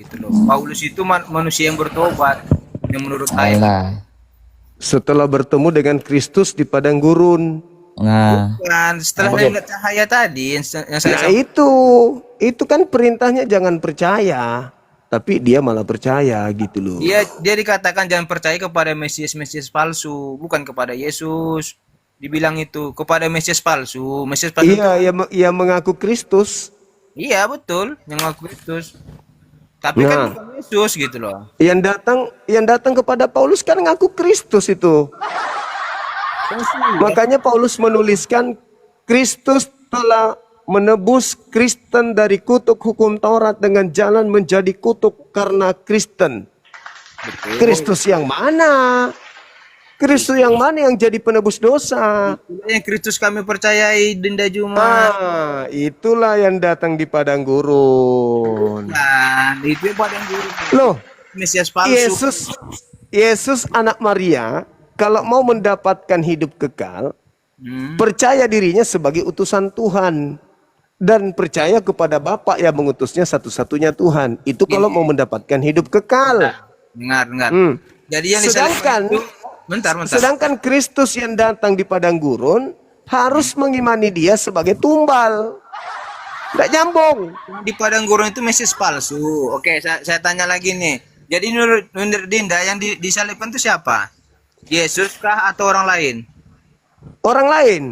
Gitu loh. Paulus itu manusia yang bertobat yang menurut saya. Alah. Setelah bertemu dengan Kristus di padang gurun. Nah, Bukan, setelah Oke. dia lihat cahaya tadi yang saya Nah sampaikan. itu kan perintahnya jangan percaya. Tapi dia malah percaya gitu loh. Dia dikatakan jangan percaya kepada Mesias palsu, bukan kepada Yesus. Dibilang itu kepada Mesias palsu. Mesias palsu itu, Iya, ia mengaku Kristus. iya betul, yang ngaku Kristus. Tapi kan Nah, bukan Yesus gitu loh. yang datang kepada Paulus kan ngaku Kristus itu. Makanya Paulus menuliskan Kristus telah menebus Kristen dari kutuk hukum Taurat dengan jalan menjadi kutuk karena Kristen. Betul. Kristus yang mana? Kristus yang mana yang jadi penebus dosa? Yang Kristus kami percayai Dinda Juma. Itulah yang datang di padang gurun. Nah, itu yang padang guru. Loh, Mesias palsu. Yesus anak Maria, kalau mau mendapatkan hidup kekal, percaya dirinya sebagai utusan Tuhan. Dan percaya kepada Bapa yang mengutusnya satu-satunya Tuhan. Itu kalau mau mendapatkan hidup kekal. Dengar. Jadi yang Sedangkan itu, bentar. Sedangkan Kristus yang datang di padang gurun harus mengimani dia sebagai tumbal. Tidak nyambung. Di padang gurun itu Mesias palsu. Oke, saya tanya lagi nih. Jadi menurut Dinda yang disalibkan itu siapa? Yesus kah atau orang lain? Orang lain.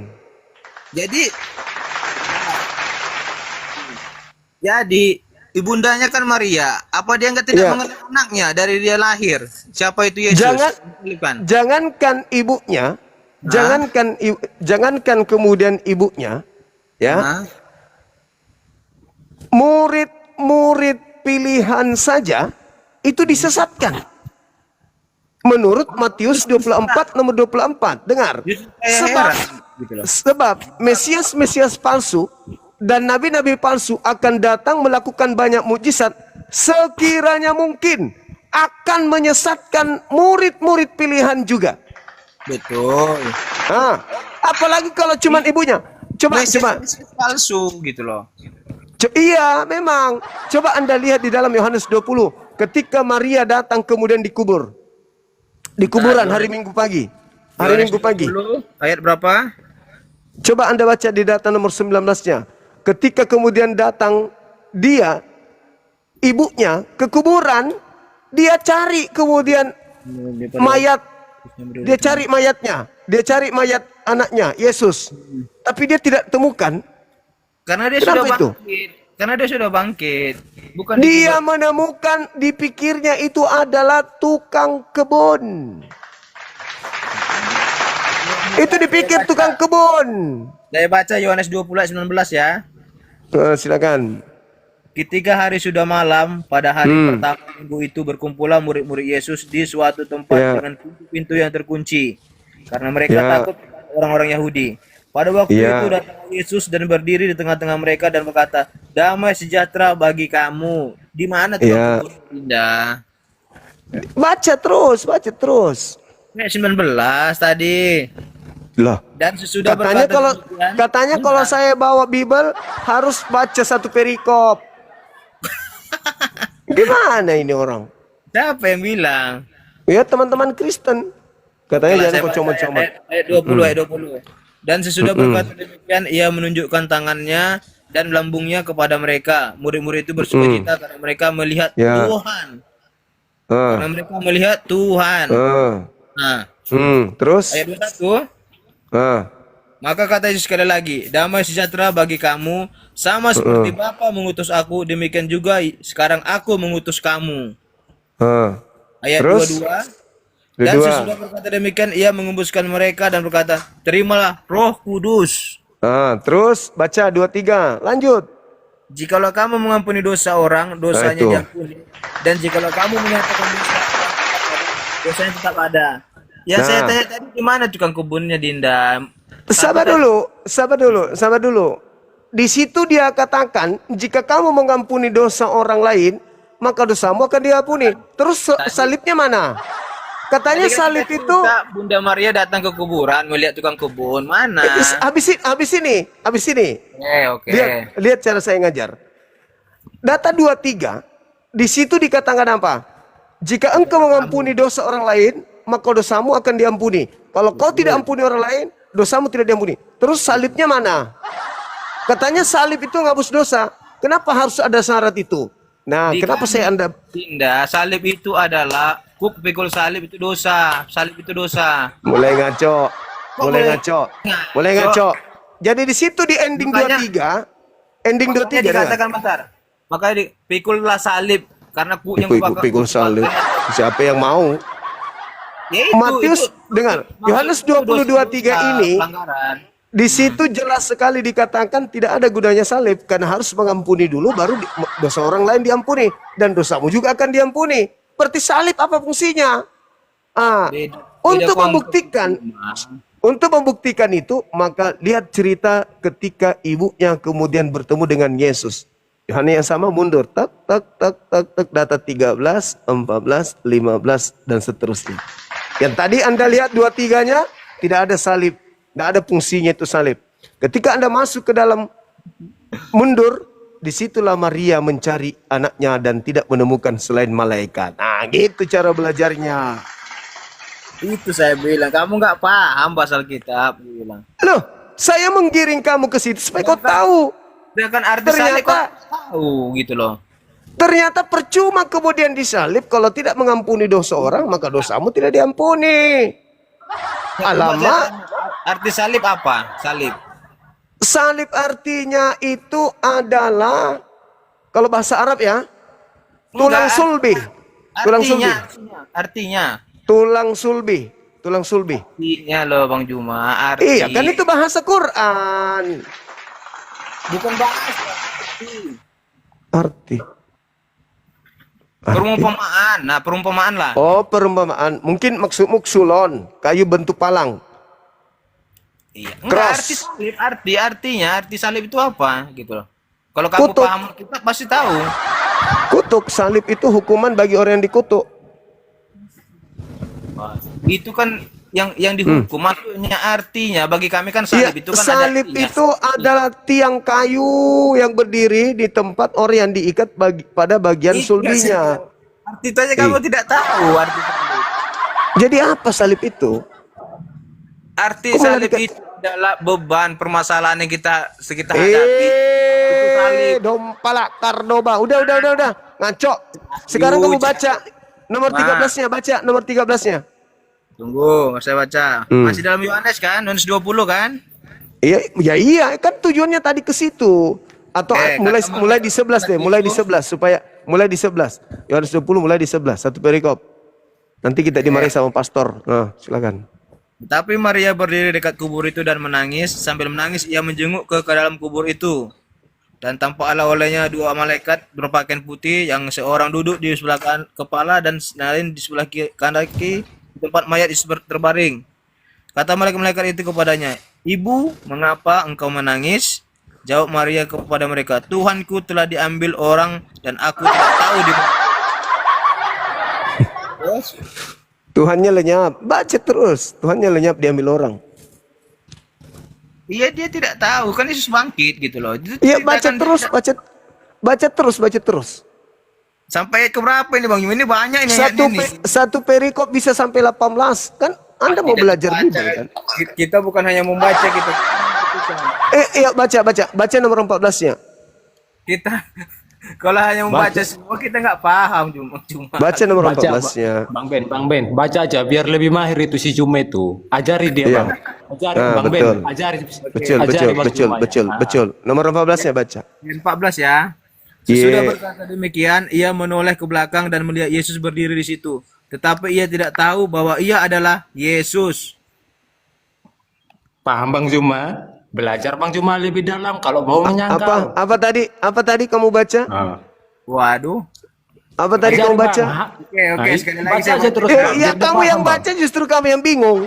Jadi ibundanya kan Maria. Apa dia tidak Iya. mengenal anaknya dari dia lahir? Siapa itu Yesus? Jangankan ibunya, jangankan kemudian ibunya, ya. Hah? Murid-murid pilihan saja itu disesatkan. Menurut Matius 24 nomor 24. Dengar. Sebab Mesias palsu dan nabi-nabi palsu akan datang melakukan banyak mukjizat, sekiranya mungkin akan menyesatkan murid-murid pilihan juga. Betul. Apalagi kalau cuman ibunya. Coba. Mesias palsu gitu loh. Iya, memang. Coba Anda lihat di dalam Yohanes 20. Ketika Maria datang kemudian dikubur. Di kuburan hari Minggu pagi. Hari Minggu pagi. Ayat berapa? Coba Anda baca di data nomor 19-nya. Ketika kemudian datang dia, ibunya ke kuburan, dia cari kemudian mayat. Dia cari mayatnya. Dia cari mayat anaknya, Yesus. Tapi dia tidak temukan. Karena dia Kenapa sudah itu? bangkit. Karena dia sudah bangkit. Bukan Dia menemukan, dipikirnya itu adalah tukang kebun. Itu dipikir tukang kebun. Saya baca Yohanes 20 ayat 19 ya. Silakan. Ketika hari sudah malam, pada hari pertama minggu itu berkumpullah murid-murid Yesus di suatu tempat dengan pintu yang terkunci. Karena mereka takut orang-orang Yahudi. Pada waktu itu datang Yesus dan berdiri di tengah-tengah mereka dan berkata, "Damai sejahtera bagi kamu." Di mana tuh Dinda? Baca terus. Ayat 19 tadi. Loh. Dan sesudah Katanya kalau saya bawa Bible harus baca satu perikop. Gimana ini orang? Siapa yang bilang? Ya teman-teman Kristen. Katanya jangan comot-comot. Ayat 20, ayat 20. Dan sesudah berkata demikian, ia menunjukkan tangannya dan lambungnya kepada mereka. Murid-murid itu bersukacita karena mereka melihat Tuhan. Karena mereka melihat Tuhan. Nah, Terus? ayat 21. Maka kata Yesus sekali lagi, damai sejahtera bagi kamu, sama seperti Bapa mengutus aku, demikian juga sekarang aku mengutus kamu. Ayat 22. Dan sesudah berkata demikian, ia mengembuskan mereka dan berkata, terimalah Roh Kudus. Terus baca 23. Lanjut. Jikalau kamu mengampuni dosa orang, dosanya diampuni. Dan jikalau kamu menyatakan dosa, dosanya tetap ada. Ya saya tanya tadi di mana tukang kebunnya Dinda? Sabar dulu. Di situ dia katakan, jika kamu mengampuni dosa orang lain, maka dosamu akan diampuni. Terus salibnya mana? Katanya salib itu Bunda Maria datang ke kuburan melihat tukang kebun. Mana? habis ini. Oke. Lihat cara saya ngajar. Data 23 di situ dikatakan apa? Jika engkau mengampuni dosa orang lain, maka dosamu akan diampuni. Kalau kau tidak ampuni orang lain, dosamu tidak diampuni. Terus salibnya mana? Katanya salib itu ngapus dosa. Kenapa harus ada syarat itu? Nah, kenapa Anda... Tidak, salib itu adalah pikul salib itu dosa. Salib itu dosa. Mulai ngaco. Mulai ngaco. Jadi di situ di ending 23, ending 23 dikatakan besar. Makanya pikullah salib karena yang pikul salib. Siapa yang mau? Ya Matius dengar, Yohanes 22:3 ini pelanggaran. di situ jelas sekali dikatakan tidak ada gunanya salib karena harus mengampuni dulu baru dosa orang lain diampuni dan dosamu juga akan diampuni. Berarti salib apa fungsinya? Untuk membuktikan itu, maka lihat cerita ketika ibunya kemudian bertemu dengan Yesus. Yohanes yang sama mundur, tak data 13, 14, 15 dan seterusnya. Yang tadi Anda lihat 23-nya tidak ada salib, tidak ada fungsinya itu salib. Ketika Anda masuk ke dalam mundur, disitulah Maria mencari anaknya dan tidak menemukan selain malaikat. Nah, gitu cara belajarnya. Itu saya bilang, kamu nggak paham pasal kitab, bilang. Loh, saya menggiring kamu ke situ supaya kau tahu. Sedangkan arti salib kau tahu gitu loh. Ternyata percuma kemudian disalib kalau tidak mengampuni dosa orang, maka dosamu tidak diampuni. Alamak. Arti salib apa? Salib. Salib artinya itu adalah kalau bahasa Arab ya, tulang sulbi. Tulang sulbi. Artinya. Tulang sulbi. Tulang sulbi. Iya loh Bang Juma. Iya, kan itu bahasa Quran. Bukan bahasa. Arti. Perumpamaan. Nah, perumpamaan lah. Oh, perumpamaan. Mungkin maksudmu sulon, kayu bentuk palang. Iya. Enggak, arti salib itu apa gitu loh. Kalau kamu Kutuk. paham kita pasti tahu. Kutuk, salib itu hukuman bagi orang yang dikutuk. Itu kan yang dihukum, maksudnya artinya bagi kami kan salib itu kan salib ada itu adalah tiang kayu yang berdiri di tempat orang yang diikat pada bagian sulbinya. Arti itu aja kamu tidak tahu arti salib. Jadi apa salib itu? Arti salib itu adalah beban permasalahan yang kita hadapi. Itu salib. Dompala Kardoba. Udah. Ngaco. Sekarang kamu baca nomor 13-nya, baca nomor 13-nya. Tunggu, saya baca. Masih dalam Yohanes kan? Yohanes 20 kan? Iya, kan tujuannya tadi ke situ. Atau mulai di 11 deh, mulai di 11 supaya mulai di 11. Yohanes 20 mulai di 11, satu perikop. Nanti kita dimarahi sama pastor. Nah, silakan. Tapi Maria berdiri dekat kubur itu dan menangis. Sambil menangis ia menjenguk ke dalam kubur itu. Dan tampaklah olehnya dua malaikat berpakaian putih, yang seorang duduk di sebelah kepala dan lain di sebelah kanan kaki tempat mayat terbaring. Kata malaikat itu kepadanya, "Ibu, mengapa engkau menangis?" Jawab Maria kepada mereka, "Tuhanku telah diambil orang dan aku tidak tahu di mana." Tuhannya lenyap. Baca terus. Tuhannya lenyap diambil orang. Iya, dia tidak tahu, kan Yesus bangkit gitu loh. Iya, baca terus. Sampai ke berapa ini Bang? Ini banyak ini. Satu perikop bisa sampai 18. Kan Anda mau belajar juga kan? Kita bukan hanya membaca kita. Iya, baca nomor 14-nya. Kita kalau hanya membaca semua kita nggak paham cuma. Baca nomor 14-nya. Bang Ben, baca aja biar lebih mahir itu si Cuma itu. Ajari dia, Bang. Ajari Bang Ben, ajari. Betul. Nomor 14-nya baca. 14 ya. Sesudah berkata demikian, ia menoleh ke belakang dan melihat Yesus berdiri di situ. Tetapi ia tidak tahu bahwa ia adalah Yesus. Paham Bang Juma? Belajar Bang Juma lebih dalam kalau mau menyangkal. Apa tadi kamu baca? Waduh. Apa tadi kamu baca? Oke, sekali lagi baca aja terus. Ya kamu yang baca, justru kamu yang bingung.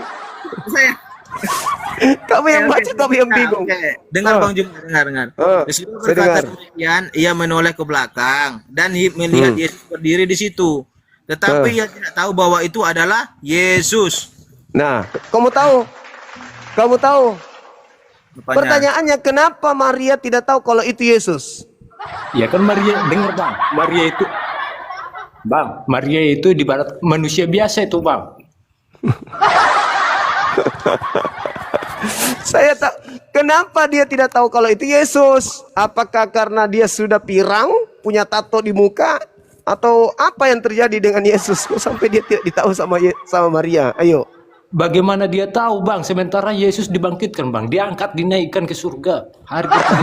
Kamu yang baca, kamu yang bingung. Dengar Bang Juma, dengar. Sesudah berkata demikian, ia menoleh ke belakang dan melihat Yesus berdiri di situ. Tetapi ia tidak tahu bahwa itu adalah Yesus. Nah, kamu tahu? Pertanyaannya, kenapa Maria tidak tahu kalau itu Yesus? Ya kan Maria, dengar Bang. Maria itu Bang, Maria itu di barat manusia biasa itu, Bang. Saya tak, kenapa dia tidak tahu kalau itu Yesus? Apakah karena dia sudah pirang, punya tato di muka, atau apa yang terjadi dengan Yesus? Kok sampai dia tidak ditahu sama Maria? Ayo. Bagaimana dia tahu, Bang? Sementara Yesus dibangkitkan, Bang. Diangkat, dinaikkan ke surga. Hari ketiga.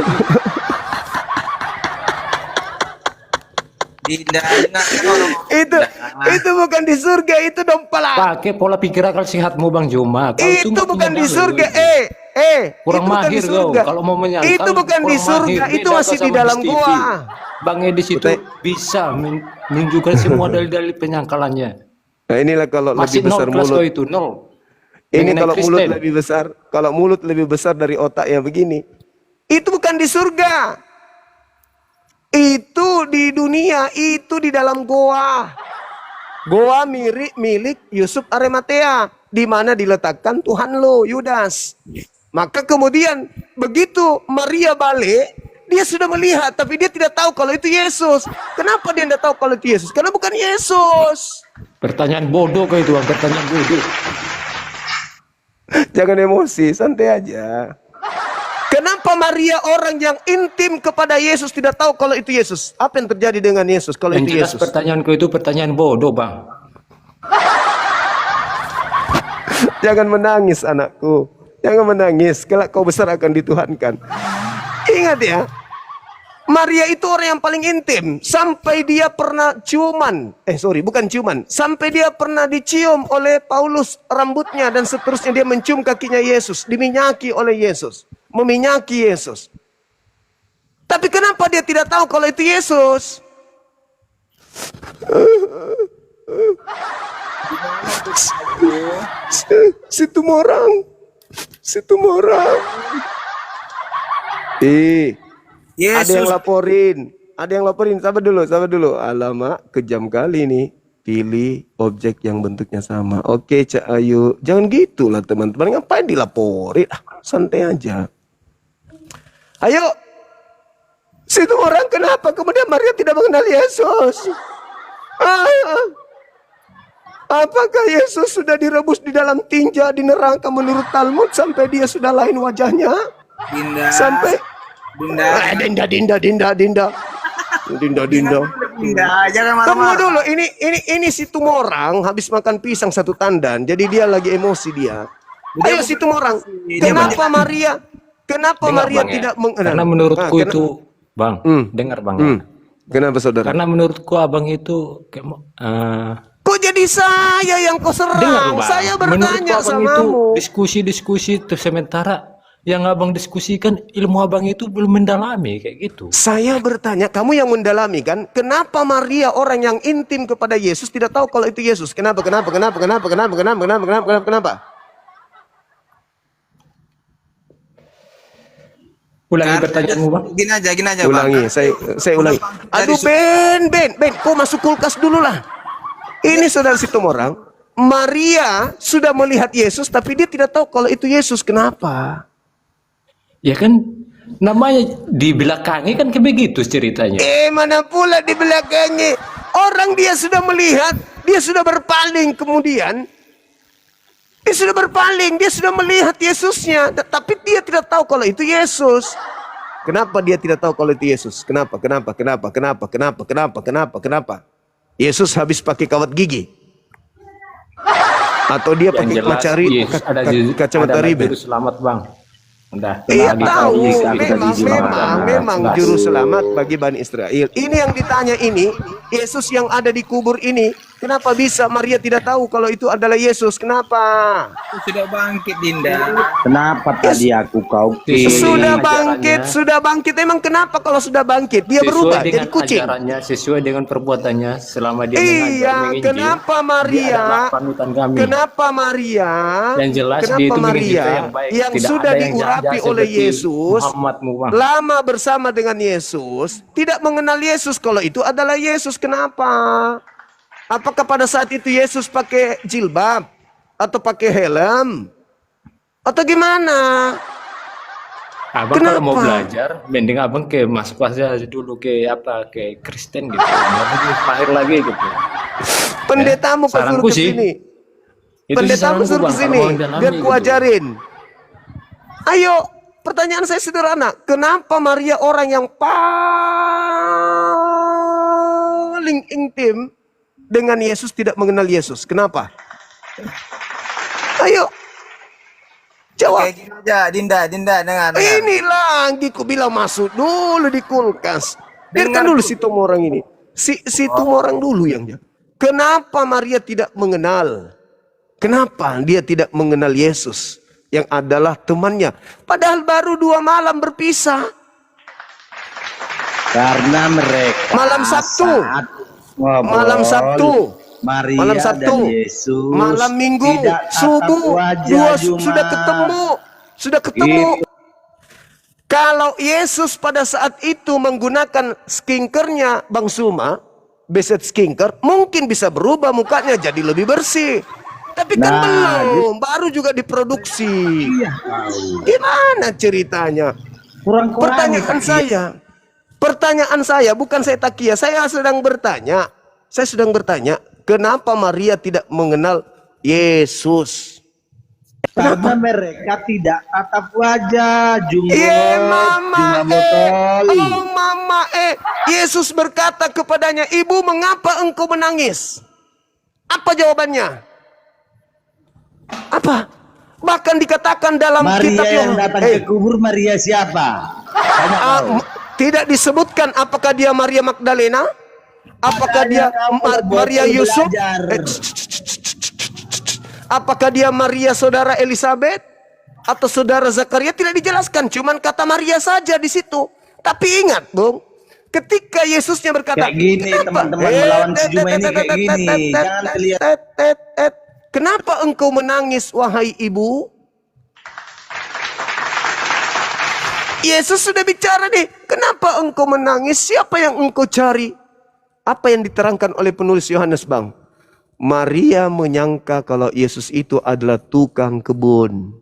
Dinda, Dinda. Itu bukan di surga, itu dong pala. Pakai pola pikir akal sehatmu, Bang Juma. Kau Itu nggak bukan punya di dalil, surga. itu. Kurang Itu bukan di mahir kau. surga. Kalau mau menyangkal, Itu bukan di kurang surga, mahir. itu Beda masih kau di sama dalam Stevie. gua. Bang Edis itu bisa menunjukkan semua dalil-dalil penyangkalannya. Nah, inilah kalau Masih lebih besar nol kelas mulut. kau itu, nol. Ini Mengenai kalau mulut Kristen. lebih besar, kalau mulut lebih besar dari otak ya begini. Itu bukan di surga. Itu di dunia, itu di dalam goa. Goa milik Yusuf Arimatea, di mana diletakkan Tuhan lo, Yudas. Maka kemudian begitu Maria balik, dia sudah melihat, tapi dia tidak tahu kalau itu Yesus. Kenapa dia tidak tahu kalau itu Yesus? Karena bukan Yesus. Pertanyaan bodoh kau itu, Bang. Pertanyaan bodoh. Jangan emosi, santai aja. Kenapa Maria orang yang intim kepada Yesus tidak tahu kalau itu Yesus? Apa yang terjadi dengan Yesus kalau Yang itu jelas Yesus? pertanyaanku itu pertanyaan bodoh, Bang. Jangan menangis anakku. Jangan menangis. Kelak kau besar akan dituhankan. Ingat ya. Maria itu orang yang paling intim. Sampai dia pernah sampai dia pernah dicium oleh Paulus rambutnya. Dan seterusnya dia mencium kakinya Yesus. Diminyaki oleh Yesus. Meminyaki Yesus. Tapi kenapa dia tidak tahu kalau itu Yesus? Situ orang. Ada yang laporin. Sabar dulu. Alamak, kejam kali nih. Pilih objek yang bentuknya sama. Oke, Cak Ayu. Jangan gitulah teman-teman. Ngapain dilaporin? Santai aja. Ayo. Situ orang kenapa? Kemudian Maria tidak mengenal Yesus. Apakah Yesus sudah direbus di dalam tinja di neraka menurut Talmud sampai dia sudah lain wajahnya? Dinda. Sampai Dinda. Dinda, jangan Tunggu marah-marah. dulu, ini si Tumorang habis makan pisang satu tandan, jadi dia lagi emosi dia. Ayo si Tumorang, kenapa Maria Dengar, Maria Bang, ya. tidak mengenal? Karena menurutku itu, Bang, dengar, Bang. Ya. Kenapa saudara? Karena menurutku abang itu Kok jadi saya yang kau dengar, serang? Bang. Saya Menurutku bertanya abang itu samamu. diskusi terus sementara yang abang diskusikan ilmu abang itu belum mendalami kayak gitu. Saya bertanya, kamu yang mendalami kan? Kenapa Maria orang yang intim kepada Yesus tidak tahu kalau itu Yesus? Kenapa? Ulangi pertanyaanmu, Bang. Gini aja, Ulangi, Bang. saya ulangi. Aduh, Ben, kau masuk kulkas dulu lah. Ini saudara Situmorang, Maria sudah melihat Yesus, tapi dia tidak tahu kalau itu Yesus. Kenapa? Ya kan namanya di belakangi kan kayak begitu ceritanya. Mana pula di belakangnya. Orang dia sudah melihat, dia sudah berpaling kemudian. Dia sudah berpaling, dia sudah melihat Yesusnya, tapi dia tidak tahu kalau itu Yesus. Kenapa dia tidak tahu kalau itu Yesus? Kenapa? Yesus habis pakai kawat gigi? Atau dia Yang pakai jelas Yesus ada kacamata ribbon? juru selamat, Bang. Udah, Iya tadi tahu, kita memang juru selamat bagi Bani Israel. Ini yang ditanya ini, Yesus yang ada di kubur ini, kenapa bisa Maria tidak tahu kalau itu adalah Yesus? Kenapa? Sudah bangkit, Dinda. Kenapa tadi aku kau Sudah bangkit. Emang kenapa kalau sudah bangkit? Dia berubah jadi kucing. Ajarannya, sesuai dengan perbuatannya selama dia Iya, mengajar, kenapa Maria? dia adalah panutan kami. Kenapa Maria? Yang jelas dia Kenapa itu Maria menginginkan yang baik. yang Tidak sudah ada yang diurapi jahat-jahat oleh seperti Yesus, Muhammadmu, Bang. lama bersama dengan Yesus, tidak mengenal Yesus kalau itu adalah Yesus? Kenapa? Apakah pada saat itu Yesus pakai jilbab atau pakai helm atau gimana? Abang kalau mau Kenapa? belajar, mending abang ke masuk aja dulu ke apa ke Kristen gitu, biar lebih mahir lagi gitu. Pendetamu kau suruh Saranku ke sih, sini. itu sih Pendetamu saranku suruh ke bang, kalau sini mau dalami biar gitu. ku ajarin. Ayo, pertanyaan saya sederhana. Kenapa Maria orang yang paling intim dengan Yesus tidak mengenal Yesus? Kenapa? Ayo, jawab. Oke, gini aja, Dinda, dengar. Ini lagi ku bilang masuk dulu di kulkas. Biarkan Dengar dulu dulu. si Tumorang ini. Si Tumorang dulu yang jawab. Kenapa Maria tidak mengenal? Kenapa dia tidak mengenal Yesus yang adalah temannya? Padahal baru 2 malam berpisah. Karena mereka Malam Sabtu. saat ngobrol, Malam Sabtu. Maria Malam Sabtu. dan Yesus Malam Minggu. tidak tatap Subuh. wajah Sudah ketemu. Sudah ketemu. Kalau Yesus pada saat itu menggunakan skinkernya Bang Suma, beset skinker, mungkin bisa berubah mukanya jadi lebih bersih. Tapi kan Nah, belum, baru juga diproduksi. Iya, tahu. Gimana ceritanya? Kurang-kurang Pertanyaan saya, bukan saya takia, saya sedang bertanya. Saya sedang bertanya, kenapa Maria tidak mengenal Yesus? karena mereka tidak tatap wajah, Mama, oh mama, Yesus berkata kepadanya, ibu mengapa engkau menangis? Apa jawabannya? Apa? Bahkan dikatakan dalam Maria kitab yang datang ke kubur, Maria siapa? Banyak tahu. tidak disebutkan apakah dia Maria Magdalena, apakah dia Makanya kamu Maria betul Yusuf, belajar. apakah dia Maria saudara Elizabeth atau saudara Zakaria, tidak dijelaskan, cuman kata Maria saja di situ. Tapi ingat, Bung, ketika Yesusnya berkata, Kayak gini, "Kenapa?" teman-teman melawan si Juma ini kayak gini. Jangan kelihatan. Kenapa engkau menangis, wahai ibu? Yesus sudah bicara nih. Kenapa engkau menangis? Siapa yang engkau cari? Apa yang diterangkan oleh penulis Yohanes, Bang? Maria menyangka kalau Yesus itu adalah tukang kebun.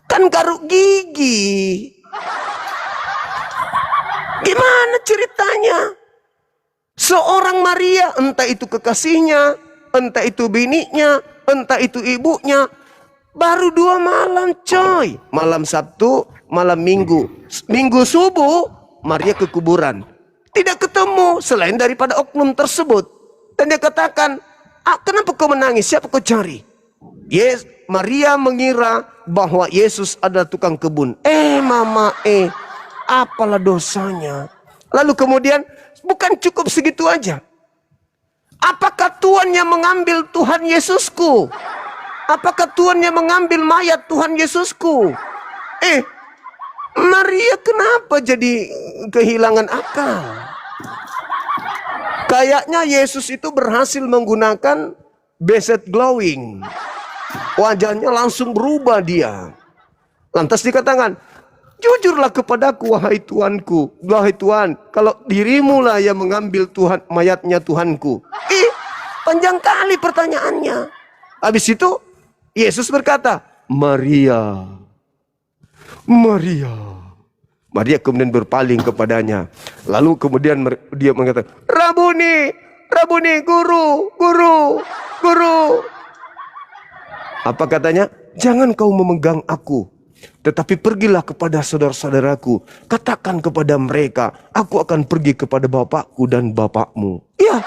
Kan garuk gigi. Gimana ceritanya? Seorang Maria, entah itu kekasihnya, entah itu bininya, entah itu ibunya, baru 2 malam coy. Malam Sabtu, malam Minggu. Minggu subuh, Maria ke kuburan. Tidak ketemu selain daripada oknum tersebut. Dan dia katakan, kenapa kau menangis? Siapa kau cari? Yes, Maria mengira bahwa Yesus adalah tukang kebun. Mama, apalah dosanya? Lalu kemudian, bukan cukup segitu aja. Apakah Tuhan yang mengambil Tuhan Yesusku? Apakah Tuhan yang mengambil mayat Tuhan Yesusku? Maria kenapa jadi kehilangan akal? Kayaknya Yesus itu berhasil menggunakan beset glowing. Wajahnya langsung berubah dia. Lantas dikatakan, jujurlah kepadaku wahai Tuanku. Wahai Tuhan, kalau dirimu lah yang mengambil Tuhan mayatnya Tuhanku. Panjang kali pertanyaannya. Habis itu Yesus berkata, Maria. Maria. Maria kemudian berpaling kepadanya. Lalu kemudian dia mengatakan, Rabuni, Rabuni, guru, guru, guru. Apa katanya? Jangan kau memegang aku, tetapi pergilah kepada saudara-saudaraku. Katakan kepada mereka, aku akan pergi kepada bapakku dan bapakmu. Ya,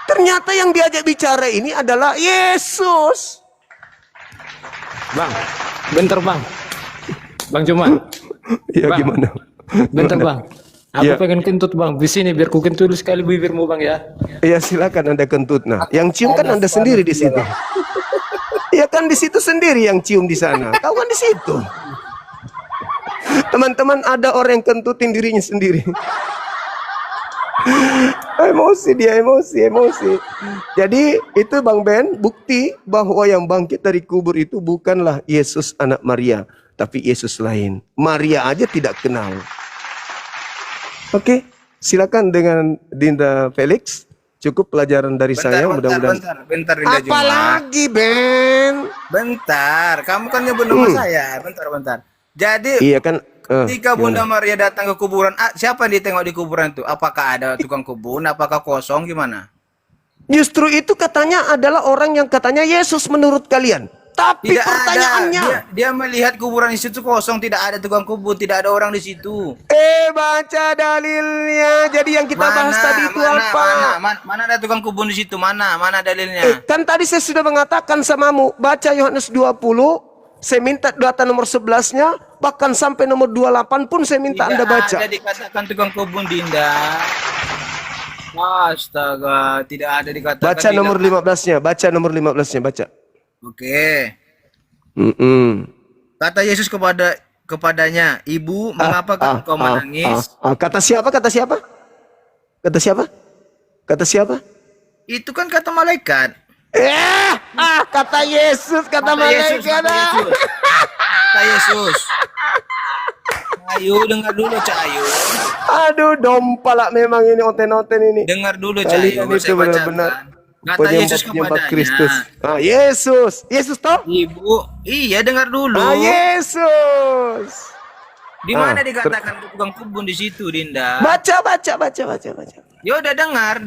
ternyata yang diajak bicara ini adalah Yesus. Bang, bentar bang. Bang Cuma. Ya Bang, gimana? bentar bang. Aku Ya. pengen kentut bang. Di sini biar ku kentut sekali bibirmu bang ya. Ya silakan Anda kentut. Nah, yang cium kan Anda sendiri di situ. Ya kan di situ sendiri yang cium di sana. Kau kan di situ. Teman-teman, ada orang yang kentutin dirinya sendiri. Emosi dia, emosi. Jadi itu Bang Ben, bukti bahwa yang bangkit dari kubur itu bukanlah Yesus anak Maria, tapi Yesus lain. Maria aja tidak kenal. Oke, silakan dengan Dinda Felix. Cukup pelajaran dari saya, mudah-mudahan. Bentar, Dinda Juma. Apalagi, Ben? Bentar, kamu kan nyebut nama saya. Bentar. Jadi, Iya kan? ketika Bunda Maria datang ke kuburan, siapa yang ditengok di kuburan itu? Apakah ada tukang kebun? Apakah kosong? Gimana? Justru itu katanya adalah orang yang katanya Yesus menurut kalian. Tapi Tidak pertanyaannya, ada. Dia melihat kuburan di situ kosong, tidak ada tukang kebun, tidak ada orang di situ. baca dalilnya. Jadi yang kita bahas tadi itu apa? Mana ada tukang kebun di situ? Mana dalilnya? Kan tadi saya sudah mengatakan samamu, baca Yohanes 20, saya minta data nomor 11-nya, bahkan sampai nomor 28 pun saya minta Anda baca. Tidak ada dikatakan tukang kebun, Dinda. Astaga, tidak ada dikatakan. Baca nomor 15-nya, baca nomor 15-nya, baca. Oke. Mm-mm. Kata Yesus kepadanya, "Ibu, mengapa engkau menangis?" Kata siapa? Kata siapa? Kata siapa? Kata siapa? Itu kan kata malaikat. Kata Yesus, kata malaikat. Kata Yesus. Ayo dengar dulu, Cak Ayu. Aduh, dompalak memang ini oten-oten ini. Dengar dulu, Cak Ayu. Kalian itu benar-benar Kata Yesus kepadanya, Kristus. Yesus toh? "Ibu, iya dengar dulu. Yesus. Di mana dikatakan tukang kebun di situ, Dinda?" Baca. Ya udah dengar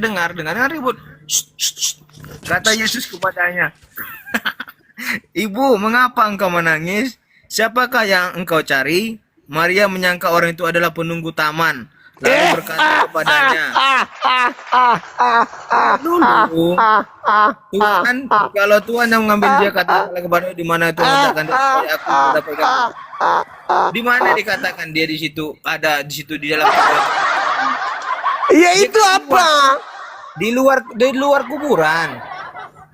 ribut. Shh. Kata Yesus kepadanya, "Ibu, mengapa engkau menangis? Siapakah yang engkau cari?" Maria menyangka orang itu adalah penunggu taman. Lalu berkata kepadanya, "Dulu, Tuhan, kalau Tuhan yang mengambil dia, katakanlah kepada di mana Tuhan katakan aku mendapatkan." Di mana dikatakan dia di situ? Ada di situ di dalam kuburan. Ya itu apa? Di luar kuburan.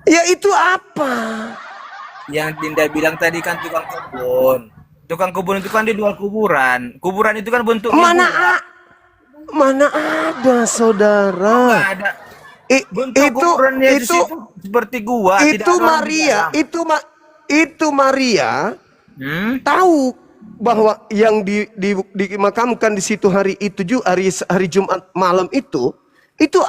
Ya itu apa? Yang Dinda bilang tadi kan tukang kebun. Tukang kebun itu kan di luar kuburan. Kuburan itu kan bentuknya Mana ada, saudara? nggak ada. Bentuk kuburannya di situ seperti gua. Itu tidak ada orang di Maria, dalam. itu Maria tahu bahwa yang dimakamkan di situ hari itu hari Jumat malam itu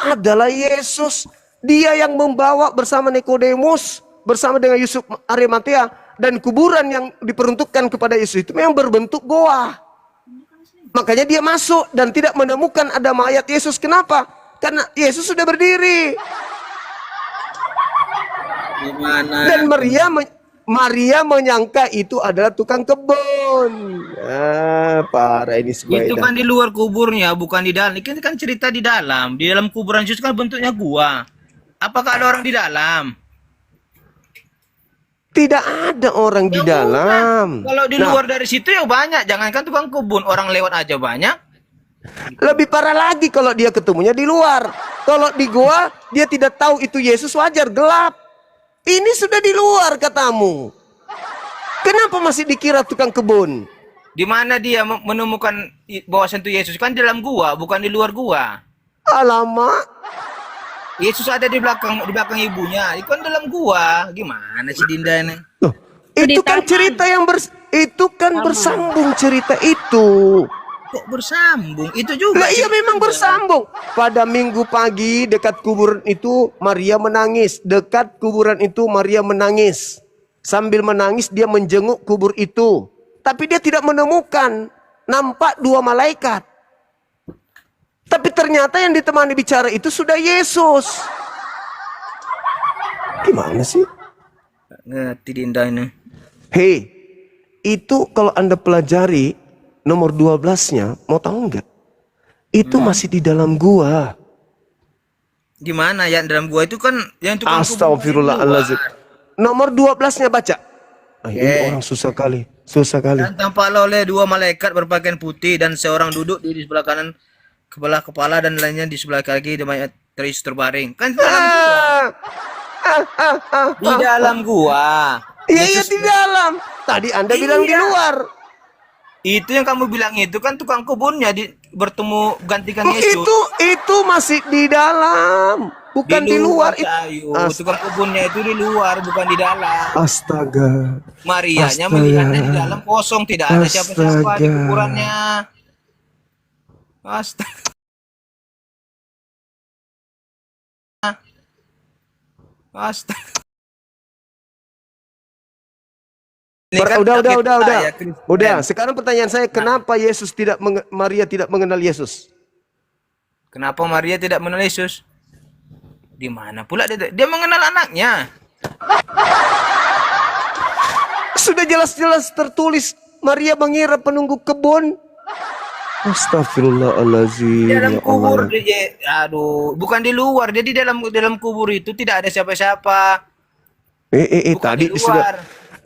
adalah Yesus. Dia yang membawa bersama Nikodemus, bersama dengan Yusuf Arimatea, dan kuburan yang diperuntukkan kepada Yesus itu memang berbentuk goa. Makanya dia masuk dan tidak menemukan ada mayat Yesus. Kenapa? Karena Yesus sudah berdiri. Gimana? Dan Maria menyangka itu adalah tukang kebun. Parah ini semua. Itu kan di luar kuburnya, bukan di dalam. Ini kan cerita di dalam. Di dalam kuburan Yesus kan bentuknya gua. Apakah ada orang di dalam? Tidak ada orang di dalam. Kalau di luar dari situ ya banyak. Jangankan tukang kebun, orang lewat aja banyak. Lebih parah lagi kalau dia ketemunya di luar. Kalau di goa dia tidak tahu itu Yesus, wajar, gelap. Ini sudah di luar katamu. Kenapa masih dikira tukang kebun? Di mana dia menemukan bahwasan itu Yesus? Kan di dalam gua, bukan di luar gua. Alamak. Yesus ada di belakang ibunya. Itu kan dalam gua. Gimana sih Dinda ini? Loh, itu kan cerita yang bersambung cerita itu. Kok bersambung? Itu juga. Lah iya memang bersambung. Pada minggu pagi dekat kuburan itu Maria menangis. Dekat kuburan itu Maria menangis. Sambil menangis dia menjenguk kubur itu. Tapi dia tidak menemukan. Nampak dua malaikat. Tapi ternyata yang ditemani bicara itu sudah Yesus. Gimana sih? Ngerti Dinda ini. Hei, itu kalau Anda pelajari nomor 12-nya, mau tahu nggak? Itu masih di dalam gua. Gimana ya dalam gua itu kan yang tukang Astagfirullahaladzim. Nomor 12-nya baca. Ini orang susah kali. Dan tampaklah oleh dua malaikat berpakaian putih dan seorang duduk di sebelah kanan kepala dan lainnya di sebelah kaki mayat Yesus terbaring. Kan di dalam gua. Di dalam gua. Iya di dalam. Tadi Anda bilang di luar. Itu yang kamu bilang itu kan tukang kebunnya bertemu gantikan Yesus. Itu masih di dalam, bukan di luar. Tukang kebunnya itu di luar, bukan di dalam. Astaga. Marianya melihatnya di dalam kosong, tidak ada siapa-siapa di kuburannya. Astaga. Astaga. Ini kan Udah. ya, Kristen. Udah, sekarang pertanyaan saya, kenapa Maria tidak mengenal Yesus? Kenapa Maria tidak mengenal Yesus? Di mana pula dia mengenal anaknya? Sudah jelas-jelas tertulis Maria mengira penunggu kebun. Astagfirullahaladzim. Di dalam Ya Allah. kubur aduh, bukan di luar. Jadi dalam kubur itu tidak ada siapa-siapa. Bukan Tadi di sudah luar.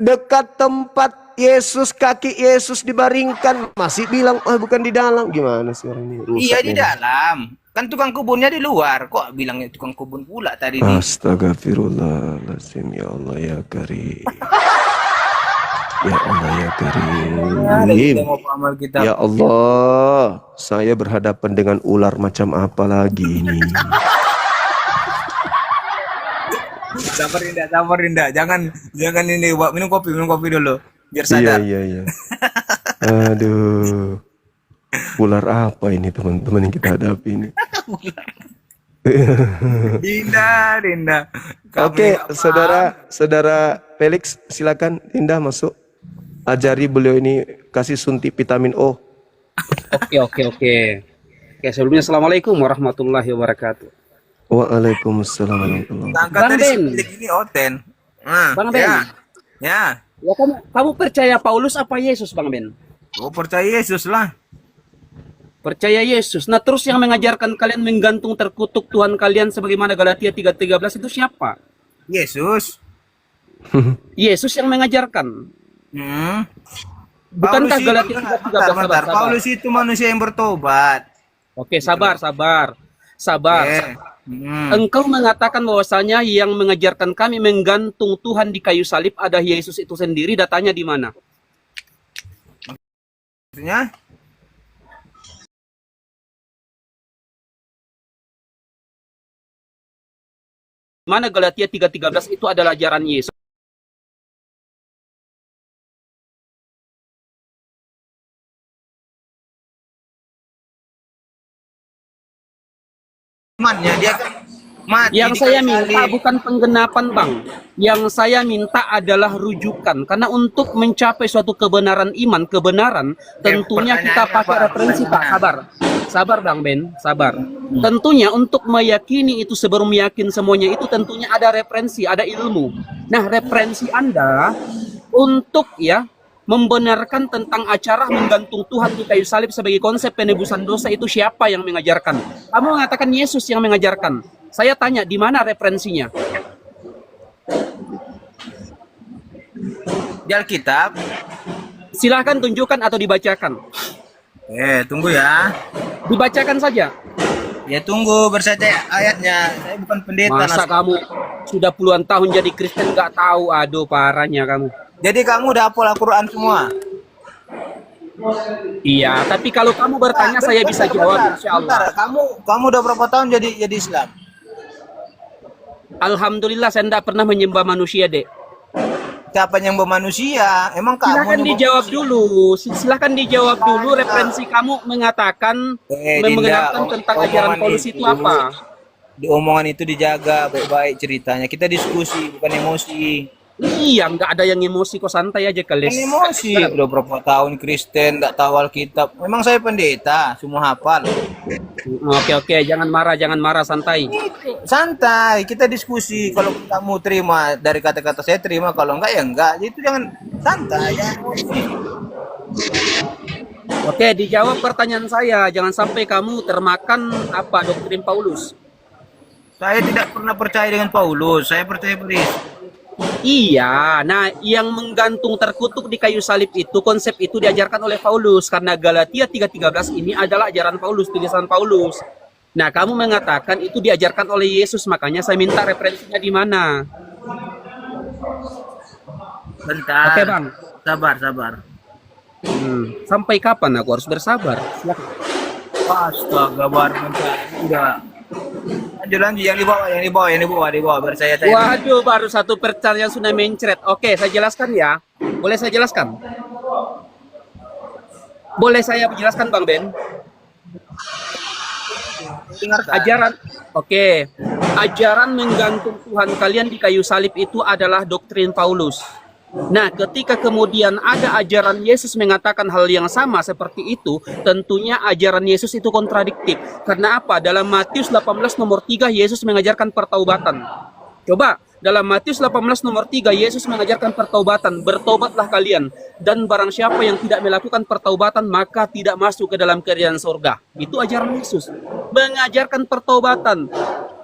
dekat tempat Yesus, kaki Yesus dibaringkan, masih bilang bukan di dalam. Gimana sih orang ini? Rusak Iya di nih. dalam. Kan tukang kubunnya di luar. Kok bilangnya tukang kubun pula tadi nih? Astagfirullahaladzim. Ya Allah ya Karim. Ya Allah ya Karim. Kita mau amal kita. Ya Allah, saya berhadapan dengan ular macam apa lagi ini? Sabar Indah. Jangan ini, Wak. Minum kopi dulu. Biar sadar. Iya. Aduh. Ular apa ini teman-teman yang kita hadapi ini? Dinda. Oke, saudara Felix, silakan Dinda masuk. Ajari beliau ini, kasih suntik vitamin O. Oke, sebelumnya Assalamualaikum warahmatullahi wabarakatuh. Waalaikumsalam warahmatullahi wabarakatuh. Sangka Bang tadi Ben. milik ini Oten. Bang Ben. Ya. Ya, kamu percaya Paulus apa Yesus, Bang Ben? Oh, percaya Yesus lah. Percaya Yesus. Nah, terus yang mengajarkan kalian menggantung terkutuk Tuhan kalian sebagaimana Galatia 3:13 itu siapa? Yesus. Yesus yang mengajarkan. Paulus Bukankah itu- Galatia 3:13? Bentar. Paulus itu manusia yang bertobat. Oke, sabar. Oke. Engkau mengatakan bahwasanya yang mengajarkan kami menggantung Tuhan di kayu salib ada Yesus itu sendiri, datanya di mana? Maksudnya? Mana Galatia 3:13 itu adalah ajaran Yesus. Imannya dia kan mati. Yang di saya kayu minta salib. bukan penggenapan, Bang. Yang saya minta adalah rujukan. Karena untuk mencapai suatu kebenaran iman, kebenaran, tentunya kita pertanyaannya pakai apa? referensi, Pak. Sabar, Bang Ben. Sabar. Tentunya untuk meyakini itu sebelum yakin semuanya itu tentunya ada referensi, ada ilmu. Nah, referensi Anda untuk membenarkan tentang acara menggantung Tuhan di kayu salib sebagai konsep penebusan dosa itu siapa yang mengajarkan? Kamu mengatakan Yesus yang mengajarkan. Saya tanya, di mana referensinya? Di Alkitab. Silahkan tunjukkan atau dibacakan. Tunggu ya. Dibacakan saja. Ya tunggu bersaja ayatnya. Saya bukan pendeta. Masa kamu sudah puluhan tahun jadi Kristen nggak tahu? Aduh, parahnya kamu. Jadi kamu udah hafal Al-Quran semua? Iya, tapi kalau kamu bertanya saya bisa jawab, insya Allah. Kamu udah berapa tahun jadi Islam? Alhamdulillah saya tidak pernah menyembah manusia, Dek. Siapa yang bermanusia? Emang kamu Silahkan nyembah dijawab manusia? dulu. Silahkan dijawab dulu. Referensi kamu mengatakan mengenalkan Dinda, tentang ajaran omongan Paulus itu apa? Di omongan itu dijaga baik-baik ceritanya. Kita diskusi bukan emosi. Iya, nggak ada yang emosi, kok santai aja kalian. Bukan emosi. Udah berapa tahun Kristen, nggak tahu Alkitab. Memang saya pendeta, semua hafal. Oke, jangan marah, santai. Santai, kita diskusi. Kalau kamu terima dari kata-kata saya terima, kalau enggak ya enggak. Jadi itu jangan santai ya. Oke, dijawab pertanyaan saya. Jangan sampai kamu termakan apa doktrin Paulus. Saya tidak pernah percaya dengan Paulus. Saya percaya pada Yesus. Iya, nah yang menggantung terkutuk di kayu salib itu, konsep itu diajarkan oleh Paulus. Karena Galatia 3:13 ini adalah ajaran Paulus, tulisan Paulus. Nah, kamu mengatakan itu diajarkan oleh Yesus, makanya saya minta referensinya di mana. Bentar. Oke, Bang. Sabar. Sampai kapan aku harus bersabar? Silakan. Astaga, udah. Lanjut yang dibawa biar saya tanya. Waduh, baru satu pertanyaan sudah mencret. Oke, saya jelaskan ya. Boleh saya jelaskan? Boleh saya jelaskan, Bang Ben? Dengarkan. Ajaran menggantung Tuhan kalian di kayu salib itu adalah doktrin Paulus. Nah, ketika kemudian ada ajaran Yesus mengatakan hal yang sama seperti itu, tentunya ajaran Yesus itu kontradiktif. Karena apa? Dalam Matius 18 nomor 3 Yesus mengajarkan pertaubatan. Coba, dalam Matius 18 nomor 3 Yesus mengajarkan pertaubatan. Bertobatlah kalian, dan barang siapa yang tidak melakukan pertaubatan maka tidak masuk ke dalam kerajaan surga. Itu ajaran Yesus. Mengajarkan pertaubatan,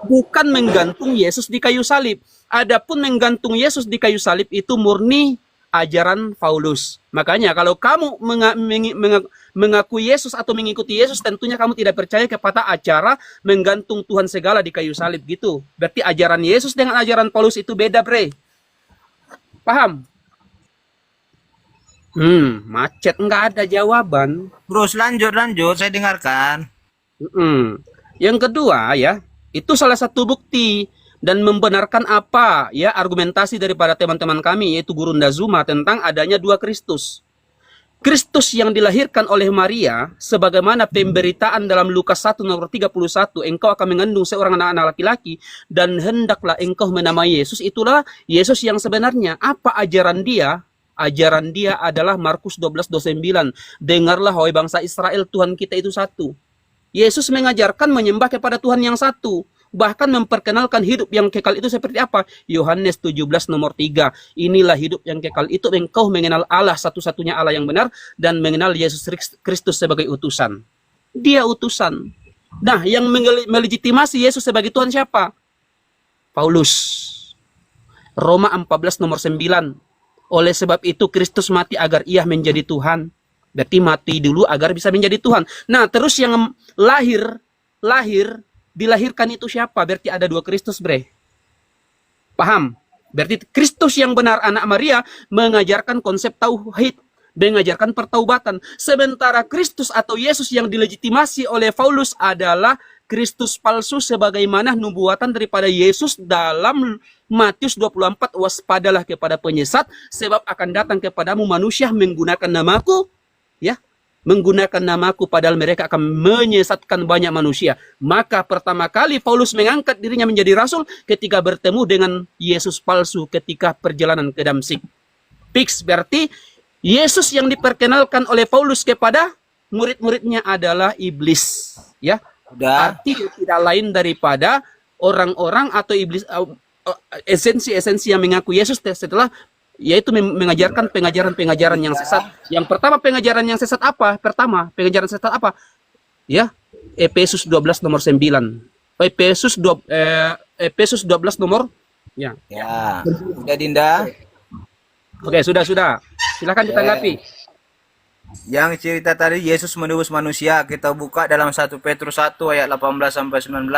bukan menggantung Yesus di kayu salib. Adapun menggantung Yesus di kayu salib itu murni ajaran Paulus. Makanya kalau kamu mengakui Yesus atau mengikuti Yesus, tentunya kamu tidak percaya kepada acara menggantung Tuhan segala di kayu salib gitu. Berarti ajaran Yesus dengan ajaran Paulus itu beda, bre. Paham? Macet, nggak ada jawaban. Terus lanjut, saya dengarkan. Yang kedua ya, itu salah satu bukti dan membenarkan apa ya argumentasi daripada teman-teman kami, yaitu Guru Ndazuma, tentang adanya dua Kristus. Kristus yang dilahirkan oleh Maria, sebagaimana pemberitaan dalam Lukas 1 nomor 31, engkau akan mengandung seorang anak-anak laki-laki dan hendaklah engkau menamai Yesus. Itulah Yesus yang sebenarnya. Apa ajaran dia? Ajaran dia adalah Markus 12:29. Dengarlah wahai bangsa Israel, Tuhan kita itu satu. Yesus mengajarkan menyembah kepada Tuhan yang satu. Bahkan memperkenalkan hidup yang kekal itu seperti apa? Yohanes 17 nomor 3. Inilah hidup yang kekal itu, engkau mengenal Allah, satu-satunya Allah yang benar, dan mengenal Yesus Kristus sebagai utusan. Dia utusan. Nah, yang melegitimasi Yesus sebagai Tuhan siapa? Paulus. Roma 14 nomor 9. Oleh sebab itu Kristus mati agar ia menjadi Tuhan. Berarti mati dulu agar bisa menjadi Tuhan. Nah, terus yang dilahirkan itu siapa? Berarti ada dua Kristus, bre. Paham? Berarti Kristus yang benar, anak Maria, mengajarkan konsep tauhid, mengajarkan pertaubatan. Sementara Kristus atau Yesus yang dilegitimasi oleh Paulus adalah Kristus palsu, sebagaimana nubuatan daripada Yesus dalam Matius 24, waspadalah kepada penyesat, sebab akan datang kepadamu manusia menggunakan namaku, ya, menggunakan namaku, padahal mereka akan menyesatkan banyak manusia. Maka pertama kali Paulus mengangkat dirinya menjadi rasul ketika bertemu dengan Yesus palsu ketika perjalanan ke Damsik. Fix, berarti Yesus yang diperkenalkan oleh Paulus kepada murid-muridnya adalah iblis, ya. Arti tidak lain daripada orang-orang atau iblis, esensi-esensi yang mengaku Yesus setelah, yaitu mengajarkan pengajaran-pengajaran yang sesat. Yang pertama, pengajaran yang sesat apa? Pengajaran sesat apa? Ya, Efesus 12 nomor 9. Efesus 12 nomor ya. Ya. Sudah, Dinda? Oke, sudah. Silakan ditanggapi. Yang cerita tadi Yesus menebus manusia, kita buka dalam 1 Petrus 1 ayat 18 sampai 19.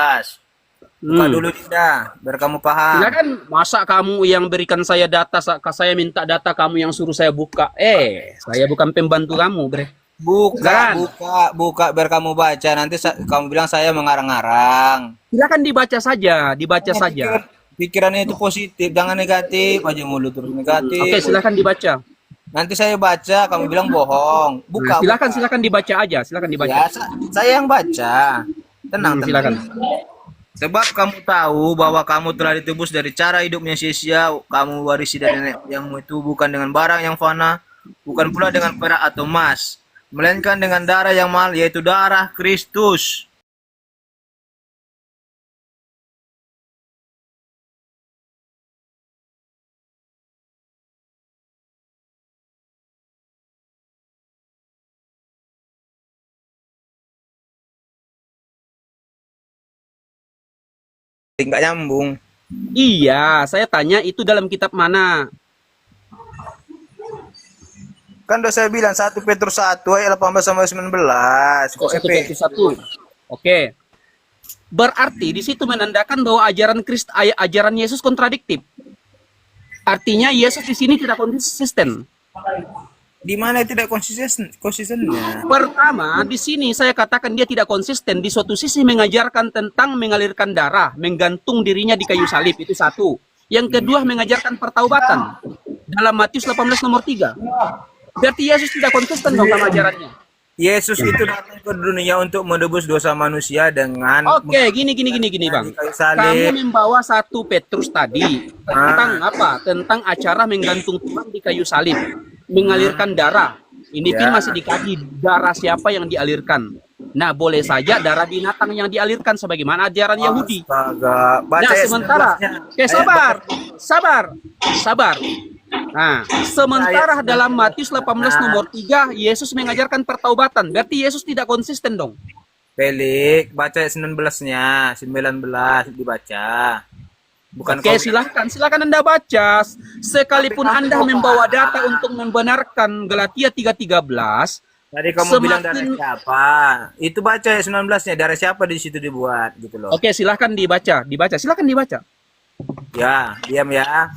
Buka dulu, Dinda, biar kamu paham. Silakan, masa kamu yang berikan saya data, saya minta data, kamu yang suruh saya buka. Saya bukan pembantu kamu, bre. Buka biar kamu baca. Nanti kamu bilang saya mengarang-arang. Silakan dibaca saja. Pikirannya itu positif, jangan negatif aja, mulut terus negatif. Oke, silakan dibaca. Nanti saya baca, kamu bilang bohong. Buka. Silakan dibaca aja, silakan dibaca. Ya, saya yang baca. Tenang. Silakan. Sebab kamu tahu bahwa kamu telah ditebus dari cara hidupnya sia-sia, kamu warisi dari nenek moyangmu itu bukan dengan barang yang fana, bukan pula dengan perak atau emas, melainkan dengan darah yang mahal, yaitu darah Kristus. Nggak nyambung. Iya, saya tanya itu dalam kitab mana? Kan udah saya bilang 1 Petrus 1 ayat 18 sampai 19. Kok 1 Petrus 1. Oke. Berarti di situ menandakan bahwa ajaran Yesus kontradiktif. Artinya Yesus di sini tidak konsisten. Di mana tidak konsistennya? Pertama, di sini saya katakan dia tidak konsisten. Di suatu sisi mengajarkan tentang mengalirkan darah, menggantung dirinya di kayu salib, itu satu. Yang kedua, mengajarkan pertaubatan dalam Matius 18 nomor 3. Berarti Yesus tidak konsisten dong sama ajarannya. Yesus itu datang ke dunia untuk menebus dosa manusia dengan Oke, gini Bang. kayu Kamu salib. membawa 1 Petrus tadi tentang apa? Tentang acara menggantung Tuhan di kayu salib, mengalirkan darah. Ini Ya. kan masih dikaji darah siapa yang dialirkan. Nah, boleh saja darah binatang yang dialirkan sebagaimana ajaran Yahudi. Astaga. Baca Nah, ayat sementara, 19-nya. oke, sabar. Nah, sementara dalam Matius 18 nomor 3, Yesus mengajarkan pertaubatan. Berarti Yesus tidak konsisten dong. Pelik, baca ayat 19-nya. 19 dibaca. Bukan Oke, silahkan Anda baca. Sekalipun Anda membawa data untuk membenarkan Galatia 3:13, Tadi kamu bilang darah siapa? Itu baca ayat 19-nya. Darah siapa di situ dibuat gitu loh. oke, silahkan dibaca. Silahkan dibaca. Ya, diam ya.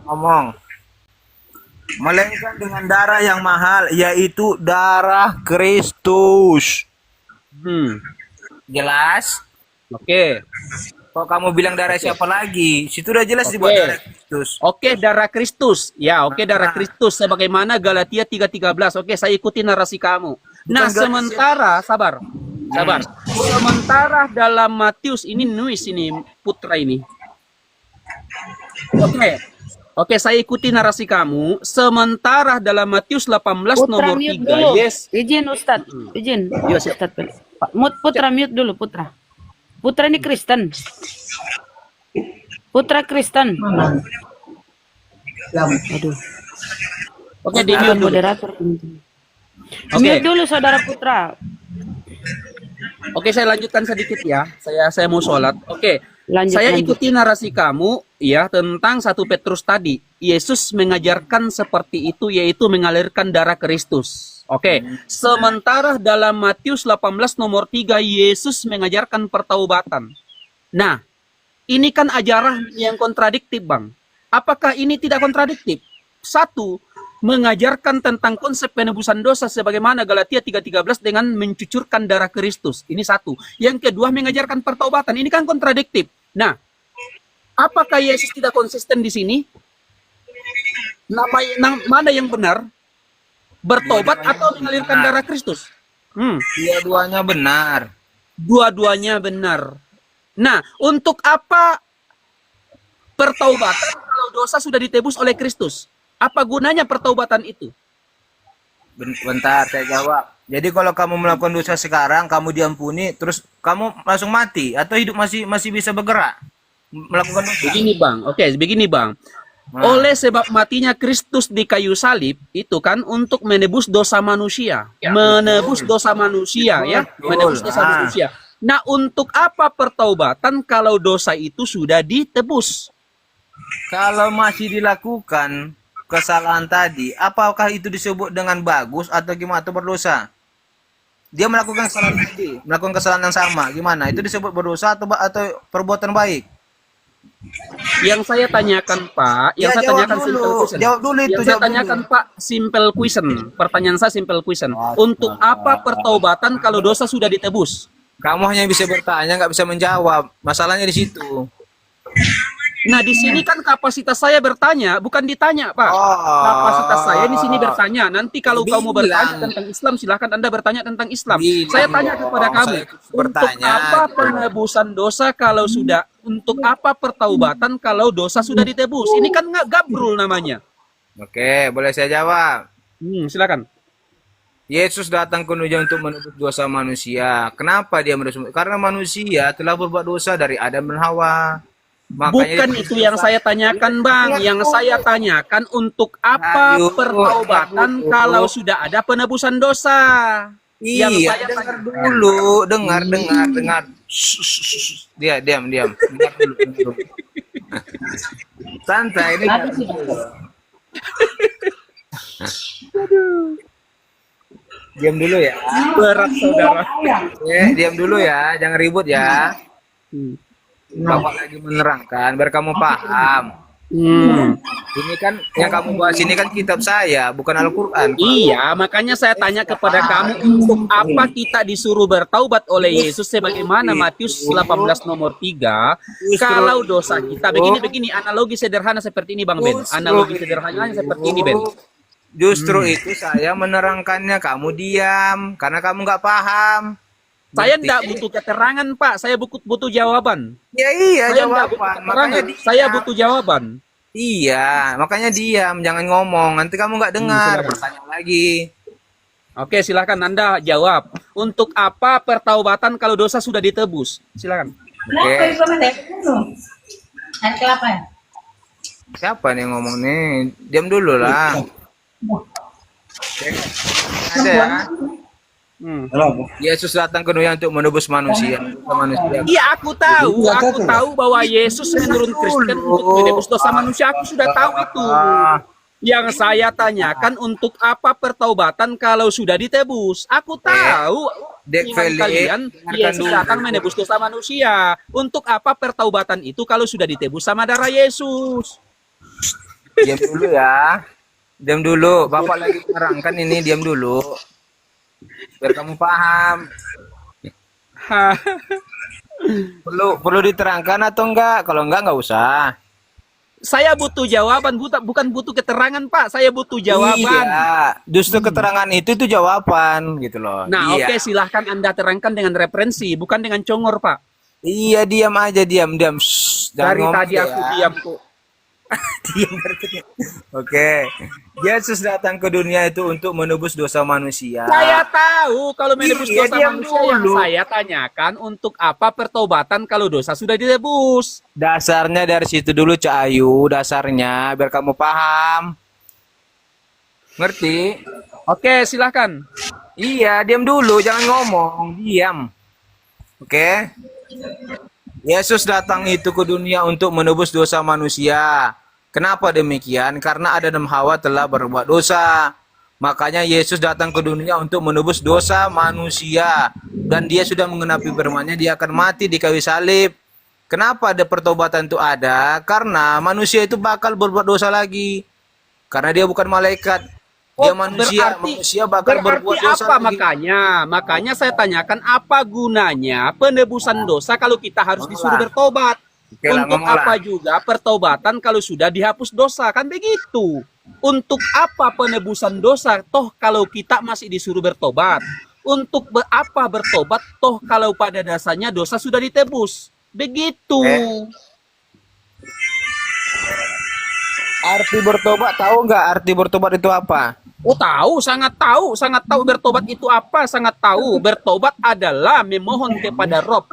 Ngomong. Melainkan dengan darah yang mahal, yaitu darah Kristus. Jelas? Oke. Kok kamu bilang darah siapa lagi? Situ udah jelas dibuat Oke. darah Kristus. Oke, darah Kristus. Ya, oke, darah Kristus sebagaimana Galatia 3:13. Oke, saya ikuti narasi kamu. Nah, sementara sabar. Sementara dalam Matius ini nulis ini Putra ini. Oke, saya ikuti narasi kamu. Sementara dalam Matius 18 Putra nomor mute 3, dulu. yes. Izin Ustadz. Izin. Iya, siap. Ustadz. Pak, Putra mute dulu Putra. Putra ini Kristen. Putra Kristen. Aduh. Oke, di Bukan mute dulu. moderator. Oke. Mute dulu saudara Putra. Oke, saya lanjutkan sedikit ya. Saya mau sholat. Oke. Saya ikuti narasi kamu ya tentang 1 Petrus tadi. Yesus mengajarkan seperti itu, yaitu mengalirkan darah Kristus. Oke. Sementara dalam Matius 18 nomor 3, Yesus mengajarkan pertaubatan. Nah, ini kan ajaran yang kontradiktif, Bang. Apakah ini tidak kontradiktif? Satu, mengajarkan tentang konsep penebusan dosa sebagaimana Galatia 3:13 dengan mencucurkan darah Kristus. Ini satu. Yang kedua, mengajarkan pertaubatan. Ini kan kontradiktif. Nah, apakah Yesus tidak konsisten di sini? Mana yang benar? Bertobat atau mengalirkan darah Kristus? Dua-duanya benar. Dua-duanya benar. Nah, untuk apa pertaubatan kalau dosa sudah ditebus oleh Kristus? Apa gunanya pertaubatan itu? Bentar, saya jawab. Jadi kalau kamu melakukan dosa sekarang, kamu diampuni, terus kamu langsung mati atau hidup masih bisa bergerak melakukan dosa. Begini bang. Oleh sebab matinya Kristus di kayu salib itu kan untuk menebus dosa manusia, menebus dosa manusia. Nah, untuk apa pertaubatan kalau dosa itu sudah ditebus? Kalau masih dilakukan kesalahan tadi, apakah itu disebut dengan bagus atau gimana, atau berdosa? Dia melakukan kesalahan tadi, melakukan kesalahan yang sama, gimana? Itu disebut berdosa atau perbuatan baik? Yang saya tanyakan Pak, Ya, jawab dulu itu. Pak, simple question. Pertanyaan saya simple question. Untuk apa pertaubatan kalau dosa sudah ditebus? Kamu hanya bisa bertanya, nggak bisa menjawab. Masalahnya di situ. Nah, di sini kan kapasitas saya bertanya, bukan ditanya, Pak. Kapasitas saya di sini bertanya. Nanti kalau kamu bertanya tentang Islam, silahkan Anda bertanya tentang Islam. Saya tanya kepada kamu, untuk apa penebusan dosa kalau sudah, untuk apa pertaubatan kalau dosa sudah ditebus? Ini kan nggak gabrul namanya. Oke, boleh saya jawab? Silakan. Yesus datang ke dunia untuk menebus dosa manusia. Kenapa dia menebus? Karena manusia telah berbuat dosa dari Adam dan Hawa. Bukan itu yang saya tanyakan, Bang. Yang saya tanyakan, untuk apa pertaubatan kalau sudah ada penebusan dosa? Iya, dengar dulu, dengar. Diam. Dengar dulu. Santai ini. Diam dulu ya. Berat, saudara. Diam dulu ya, jangan ribut ya. Bapak lagi menerangkan biar kamu paham. Ini kan yang kamu bahas ini kan kitab saya, bukan Al-Quran. Iya, makanya saya tanya kepada kamu, untuk apa kita disuruh bertaubat oleh Yesus sebagaimana Matius 18 nomor 3 kalau dosa kita begini, analogi sederhana seperti ini, Bang Ben. Analogi sederhananya seperti ini, Ben. Justru itu saya menerangkannya, kamu diam karena kamu nggak paham. Saya tidak butuh keterangan, Pak. Saya butuh jawaban. Ya iya Saya nggak butuh jawaban. keterangan. Saya butuh jawaban. Iya, makanya diam, jangan ngomong. Nanti kamu nggak dengar, silakan. bertanya lagi. Oke, silakan Anda jawab. Untuk apa pertaubatan kalau dosa sudah ditebus? Silakan. Oke. Air kelapa ya? Siapa nih yang ngomong nih? Diam dulu lah. Oke. Ada ya. Yesus datang ke dunia untuk menebus manusia. Manusia. Iya, aku tahu bahwa Yesus menurun Kristen untuk menebus dosa manusia. Aku sudah tahu itu. Yang saya tanyakan untuk apa pertaubatan kalau sudah ditebus? Aku tahu Dek iman Feli, kalian dengarkan Yesus dulu. datang menebus dosa manusia. Untuk apa pertaubatan itu kalau sudah ditebus sama darah Yesus? Diam dulu ya. Diam dulu. Bapak lagi menerangkan ini, diam dulu. Biar kamu paham. Perlu diterangkan atau enggak? Kalau enggak usah. Saya butuh jawaban, bukan butuh keterangan, Pak. Saya butuh jawaban. Iya, justru keterangan itu jawaban gitu loh. Nah, Iya. oke, silahkan Anda terangkan dengan referensi, bukan dengan congor, Pak. Iya, diam aja, diam. Shh, jangan Dari ngomong tadi ya. aku diam kok. Diam dari tadi. Oke. Yesus datang ke dunia itu untuk menebus dosa manusia. Saya tahu kalau menebus Iya, dosa diam manusia yang dulu. saya tanyakan untuk apa pertobatan kalau dosa sudah ditebus. Dasarnya dari situ dulu, Cak Ayu. Dasarnya biar kamu paham. Ngerti? Oke, silahkan. Iya, diam dulu, jangan ngomong, diam. Oke? Yesus datang itu ke dunia untuk menebus dosa manusia. Kenapa demikian? Karena Adam dan Hawa telah berbuat dosa. Makanya Yesus datang ke dunia untuk menebus dosa manusia. Dan dia sudah mengenapi firman-Nya, dia akan mati di kayu salib. Kenapa ada pertobatan itu ada? Karena manusia itu bakal berbuat dosa lagi. Karena dia bukan malaikat. Dia manusia bakal berbuat dosa apa lagi. makanya saya tanyakan apa gunanya penebusan dosa kalau kita harus disuruh bertobat? Oke lah, Untuk ngomong lah. apa juga pertobatan kalau sudah dihapus dosa? Kan begitu. Untuk apa penebusan dosa toh kalau kita masih disuruh bertobat? Untuk apa bertobat toh kalau pada dasarnya dosa sudah ditebus? Begitu. Arti bertobat, tahu nggak arti bertobat itu apa? Oh tahu, sangat tahu bertobat itu apa, sangat tahu. Bertobat adalah memohon kepada Rob,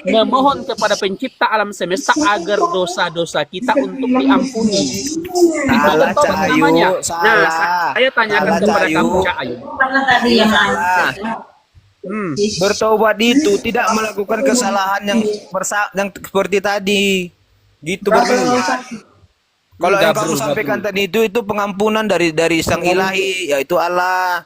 memohon kepada pencipta alam semesta agar dosa-dosa kita untuk diampuni. Itu Salah, bertobat Cak Ayu, namanya. salah. Nah, saya tanyakan Salah, kepada Cak Ayu. kamu, Cak Ayu. Mana tadi yang Salah. Bertobat itu tidak melakukan kesalahan yang seperti tadi. Gitu berbeda. Kalau yang kamu sampaikan tadi itu pengampunan dari Sang Ilahi, yaitu Allah.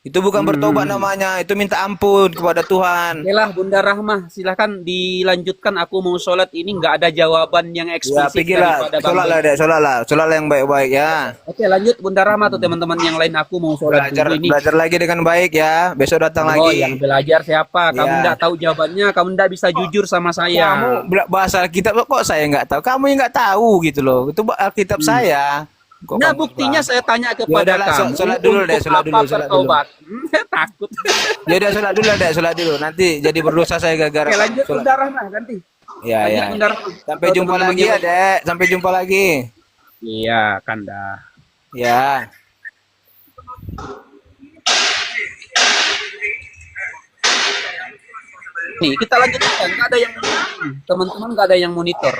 Itu bukan bertobat namanya, itu minta ampun kepada Tuhan. Oke lah, Bunda Rahmah, silahkan dilanjutkan. Aku mau sholat ini nggak ada jawaban yang Ya, eksplisit pikirlah, daripada Bang Ben. sholatlah yang baik-baik ya. Oke, lanjut Bunda Rahmah tuh teman-teman yang lain. Aku mau sholat dulu ini. Belajar lagi dengan baik ya. Besok datang Oh, lagi. yang belajar siapa? Kamu Ya. nggak tahu jawabannya, kamu nggak bisa jujur sama saya. Kamu bahasa Alkitab kok saya nggak tahu. Kamu yang nggak tahu gitu loh. Itu Alkitab saya. Kok Nah, kamu buktinya bahas? saya tanya Ya kepada udahlah, kamu. sholat dulu deh, untuk sholat apa dulu, sholat dulu. bertobat? Takut. Ya udah sholat dulu. Nanti jadi berdosa saya gara-gara. Oke, lanjut sholat. Bunda Rahmah ganti. Ya, Lanjut, ya. Bunda Rahmah. Sampai Kalau jumpa teman-teman lagi ya, yang- Dek. Sampai jumpa lagi. Iya, Kanda. Ya. Nih, kita lanjutkan. Nggak ada yang teman-teman nggak ada yang monitor.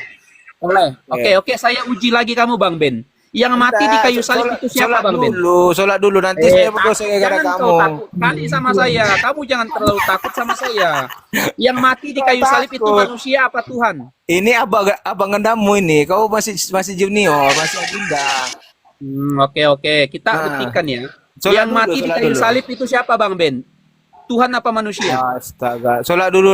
Boleh. Oke, saya uji lagi kamu, Bang Ben. Yang mati di kayu salib itu siapa, Bang Ben? Sholat dulu. Nanti saya berdosa gara-gara Jangan kamu. kau takut kali sama saya. Kamu jangan terlalu takut sama saya. Yang mati di kayu salib itu Takut. manusia apa Tuhan? Ini abang ngendamu ini. Kau masih junior, masih agenda. Oke. Kita Nah. buktikan ya. Sholat Yang dulu, mati di sholat kayu dulu. salib itu siapa, Bang Ben? Tuhan apa manusia? Astaga. Sholat dulu.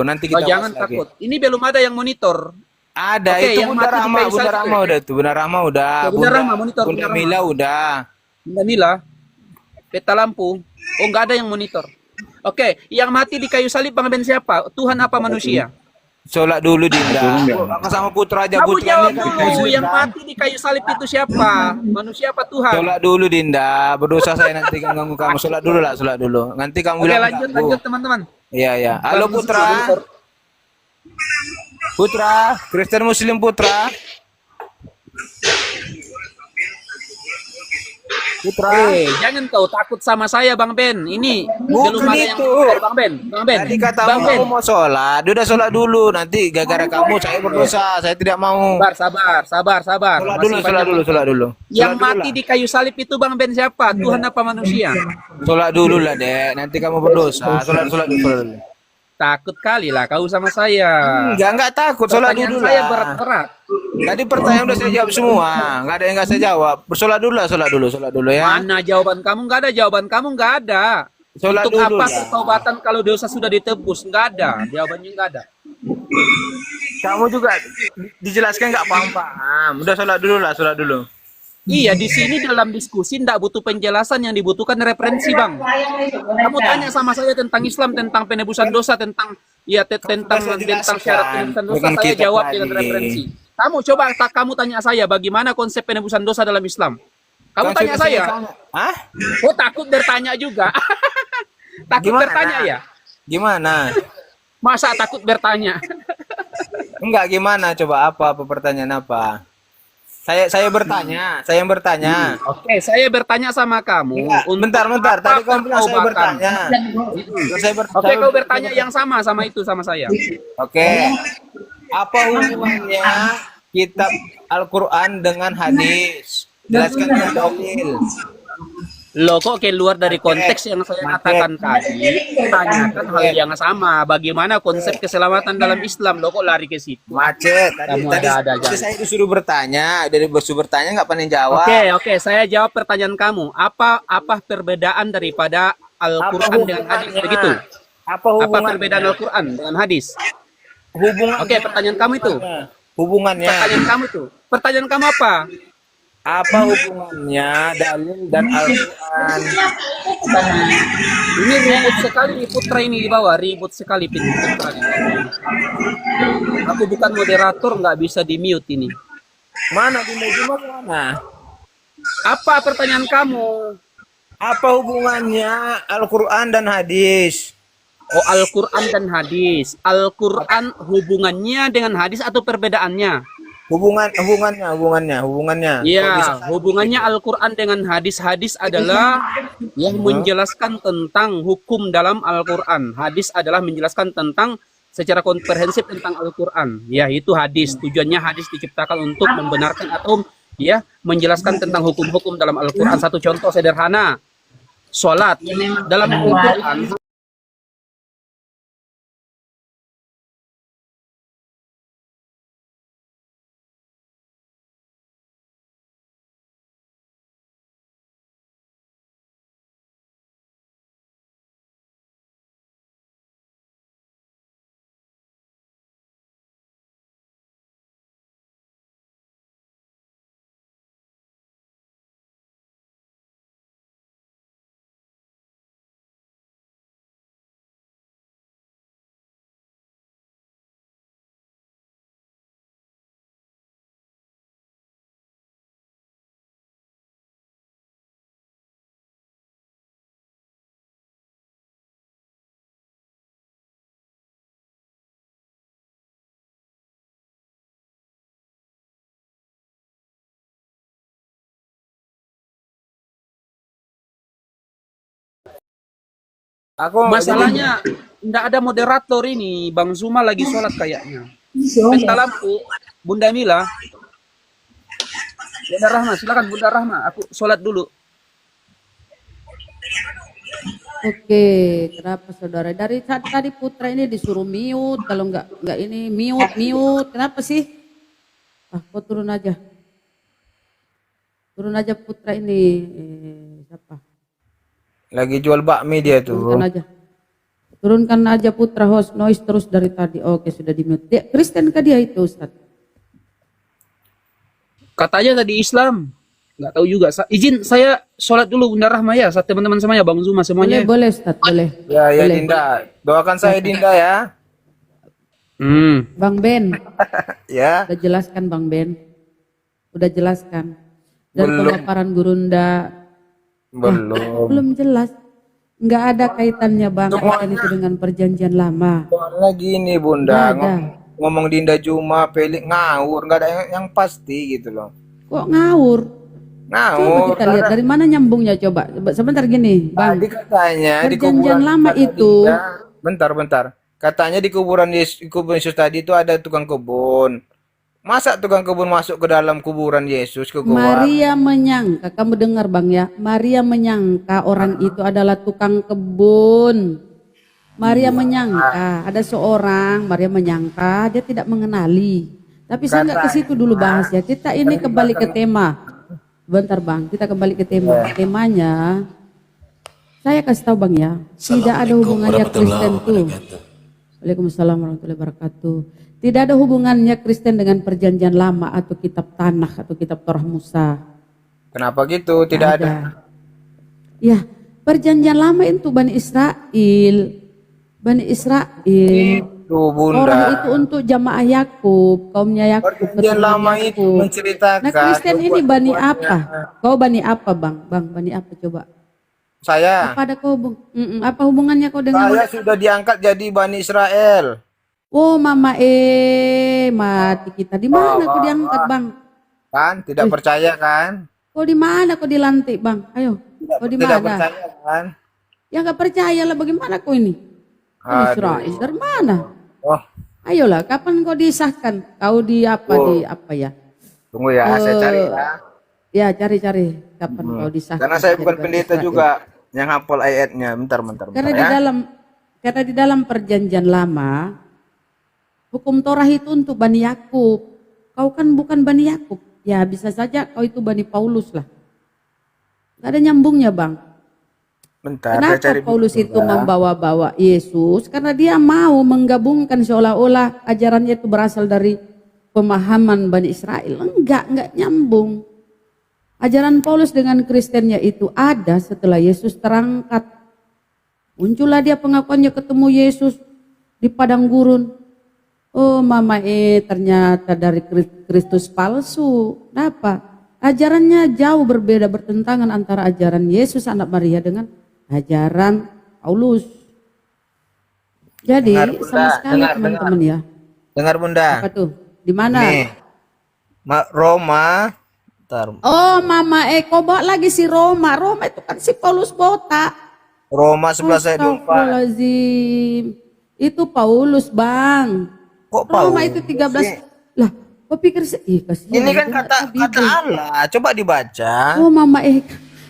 Nanti Oh, kita jangan bahas lagi. takut. Ini belum ada yang monitor. Ada Oke, itu yang mati di kayu Bunda salib. Rahma udah tuh. Bunda Rahma udah. Ya, Bunda Rahma, monitor, Bunda Bunda Rahma. Mila udah. Bunda Mila, peta lampu. Oh, nggak ada yang monitor. Oke, yang mati di kayu salib Bang Ben siapa? Tuhan apa manusia? Sholat dulu Dinda. Aku sama Putra aja Kamu Putra jawab ini kan dulu, muslim, yang kan? mati di kayu salib itu siapa? Manusia apa Tuhan? Sholat dulu Dinda. Berdosa saya nanti kan ganggu kamu. Sholat dulu lah, sholat dulu. Nanti kamu Oke, bilang lanjut ganggu. lanjut teman-teman. Iya ya. Halo Putra. Putra, Kristen Muslim Putra. Putra. Jangan kau takut sama saya Bang Ben. Ini Bukan belum ada yang itu. Bang Ben. Bang Ben. Tadi kata Bang Ben. kamu mau sholat, udah sholat dulu. Nanti gara-gara kamu saya berdosa, saya tidak mau. Sabar. Sholat Masih dulu, sholat banyak. dulu, sholat dulu. Yang Sholat dulu mati lah. di kayu salib itu Bang Ben siapa? Tuhan apa manusia? Sholat dulu lah, Dek. Nanti kamu berdosa. Sholat dulu, sholat dulu. Takut kali lah kau sama saya. Enggak takut, sholat Pertanyaan dulu saya lah. berat-berat. Tadi pertanyaan udah saya jawab semua. Enggak ada yang enggak saya jawab. Bersolat dulu lah, sholat dulu ya. Mana jawaban kamu? Nggak ada jawaban kamu, nggak ada. Sholat Untuk dulu apa lah. pertobatan kalau dosa sudah ditebus? Nggak ada. Jawabannya nggak ada. Kamu juga dijelaskan enggak paham-paham. Udah sholat dulu lah, sholat dulu. Iya, di sini dalam diskusi nggak butuh penjelasan, yang dibutuhkan referensi, Bang. Kamu tanya sama saya tentang Islam, tentang penebusan dosa, tentang tentang syarat penebusan dosa, dengan saya kita jawab tadi. dengan referensi. Kamu coba kamu tanya saya bagaimana konsep penebusan dosa dalam Islam. Kamu Kan tanya sudah saya. tanya. Hah? Oh, takut bertanya juga. Takut Gimana? bertanya ya? Gimana? Masa takut bertanya? Enggak gimana? Coba apa pertanyaan apa? Saya bertanya, saya yang bertanya. Oke, saya bertanya sama kamu. Enggak, bentar. Tadi kamu bilang saya pertobatan? bertanya. Oke, kau bertanya yang sama sama saya. Oke. Apa hubungannya kitab Al-Quran dengan hadis? Jelaskan dengan dalil. Loh, kok keluar dari konteks yang saya katakan tadi? Tanyakan hal yang sama. Bagaimana konsep keselamatan dalam Islam? Loh, kok lari ke situ? Macet. Kamu Tadi ada aja. saya disuruh bertanya, dari disuruh bertanya nggak pandai jawab. Oke, saya jawab pertanyaan kamu. Apa perbedaan daripada Al-Quran dengan hadis? Begitu. Apa Apa hubungan? perbedaan Al-Quran dengan hadis? Hubungan. Oke, pertanyaan kamu itu. Hubungannya. Pertanyaan kamu apa? Apa hubungannya dalil dan Al-Quran? Ini ribut sekali Putra ini di bawah, ribut sekali Putra. Aku bukan moderator, nggak bisa di mute ini. Mana Dinda Juma mana? Apa pertanyaan kamu? Apa hubungannya Al-Quran dan hadis? Oh, Al-Quran dan hadis. Al-Quran hubungannya dengan hadis atau perbedaannya? Hubungannya. Ya, hubungannya Al-Quran dengan hadis-hadis adalah yang menjelaskan tentang hukum dalam Al-Quran. Hadis adalah menjelaskan tentang secara komprehensif tentang Al-Quran. Ya, itu hadis. Tujuannya hadis diciptakan untuk membenarkan atau menjelaskan tentang hukum-hukum dalam Al-Quran. Satu contoh sederhana, sholat. Dalam Al-Quran, masalahnya nggak ada moderator ini. Bang Zuma lagi sholat kayaknya. Penta lampu, Bunda Mila. Bunda Rahma, silakan Bunda Rahma. Aku sholat dulu. Oke, kenapa saudara? Dari tadi Putra ini disuruh mute, kalau nggak ini mute. Kenapa sih? Kok turun aja Putra ini. Siapa? Lagi jual bakmi dia tuh. Turunkan aja Putra host noise terus dari tadi. Oke, sudah di mute. Dia Kristen kah dia itu, Ustaz? Katanya tadi Islam. Nggak tahu juga. Izin saya sholat dulu Bunda Rahma ya. Teman-teman semuanya, Bang Zuma semuanya. Boleh Ustaz, boleh. Ya Boleh. Dinda. Doakan saya Dinda ya. Bang Ben, Ya, udah jelaskan Bang Ben, udah jelaskan. Dan Belum. pemaparan Gurunda belum. belum jelas. Nggak ada kaitannya Bang Kristen itu dengan perjanjian lama. Soalnya gini Bunda, Nggak ada. ngomong Dinda Juma, Pelik ngawur, nggak ada yang pasti gitu loh. Kok ngawur? Coba Ngawur. kita lihat dari mana nyambungnya coba. Sebentar gini, Bang. Tadi katanya di Perjanjian kuburan lama kata itu. Dinda, bentar. Katanya di kuburan Yesus tadi itu ada tukang kebun. Masa tukang kebun masuk ke dalam kuburan Yesus ke goa? Maria menyangka, kamu dengar Bang ya, Maria menyangka orang itu adalah tukang kebun. Maria menyangka, ada seorang, Maria menyangka, dia tidak mengenali. Tapi saya nggak ke situ dulu bahas ya. Kita ini kembali ke tema. Bentar Bang, kita kembali ke tema. Temanya, saya kasih tahu Bang ya, tidak ada hubungannya Kristen tuh. Waalaikumsalam warahmatullahi wabarakatuh. Tidak ada hubungannya Kristen dengan perjanjian lama atau kitab Tanakh atau kitab Torah Musa. Kenapa gitu? Tidak ada. Ya, perjanjian lama itu Bani Israel. Bani Israel. Itu Bunda. Torah itu untuk jamaah Yakub, kaumnya Yakub. Perjanjian keturunan lama itu Yakub. menceritakan. Nah, Kristen ini Bani nubuat-nubuatnya. apa? Kau Bani apa Bang? Bang, Bani apa coba? Saya, Apa ada kau apa hubungannya kau dengan saya sudah diangkat jadi Bani Israel. Oh mama mati kita. Di mana kau diangkat Bang? Kan? Tidak percaya kan? Kau di mana kau dilantik Bang? Ayo, kau di Tidak mana? percaya kan? Ya nggak percaya lah bagaimana kau ini? Aduh. Israel dari mana? Oh, Ayolah, kapan kau disahkan? Kau di apa ya? tunggu ya, saya cari ya. Ya cari-cari kapan kau disahkan. Karena saya bukan jadi pendeta Israel. juga yang hafal ayatnya. Bentar Karena ya. di dalam perjanjian lama hukum Torah itu untuk Bani Yakub. Kau kan bukan Bani Yakub. Ya bisa saja kau itu Bani Paulus lah. Gak ada nyambungnya Bang. Bentar, saya Kenapa cari Paulus buku itu ya. membawa-bawa Yesus? Karena dia mau menggabungkan seolah-olah ajarannya itu berasal dari pemahaman Bani Israel. Enggak nyambung. Ajaran Paulus dengan Kristennya itu ada setelah Yesus terangkat. Muncullah dia pengakuannya ketemu Yesus di padang gurun. Oh mama ternyata dari Kristus palsu. Kenapa? Ajarannya jauh berbeda, bertentangan antara ajaran Yesus anak Maria dengan ajaran Paulus. Jadi Dengar, Bunda, sama sekali dengar, teman-teman ya. Dengar Bunda. Apa tuh? Di mana? Nih. Roma. Bentar. Oh mama kau bawa lagi si Roma. Roma itu kan si Paulus botak. Roma 11 ayat 24. Astagfirullahaladzim. Itu Paulus Bang. Kok Roma Paulus itu 13. sih? Lah kau pikir kasihan. Ini kan itu kata Bibel. Allah. Coba dibaca. Oh mama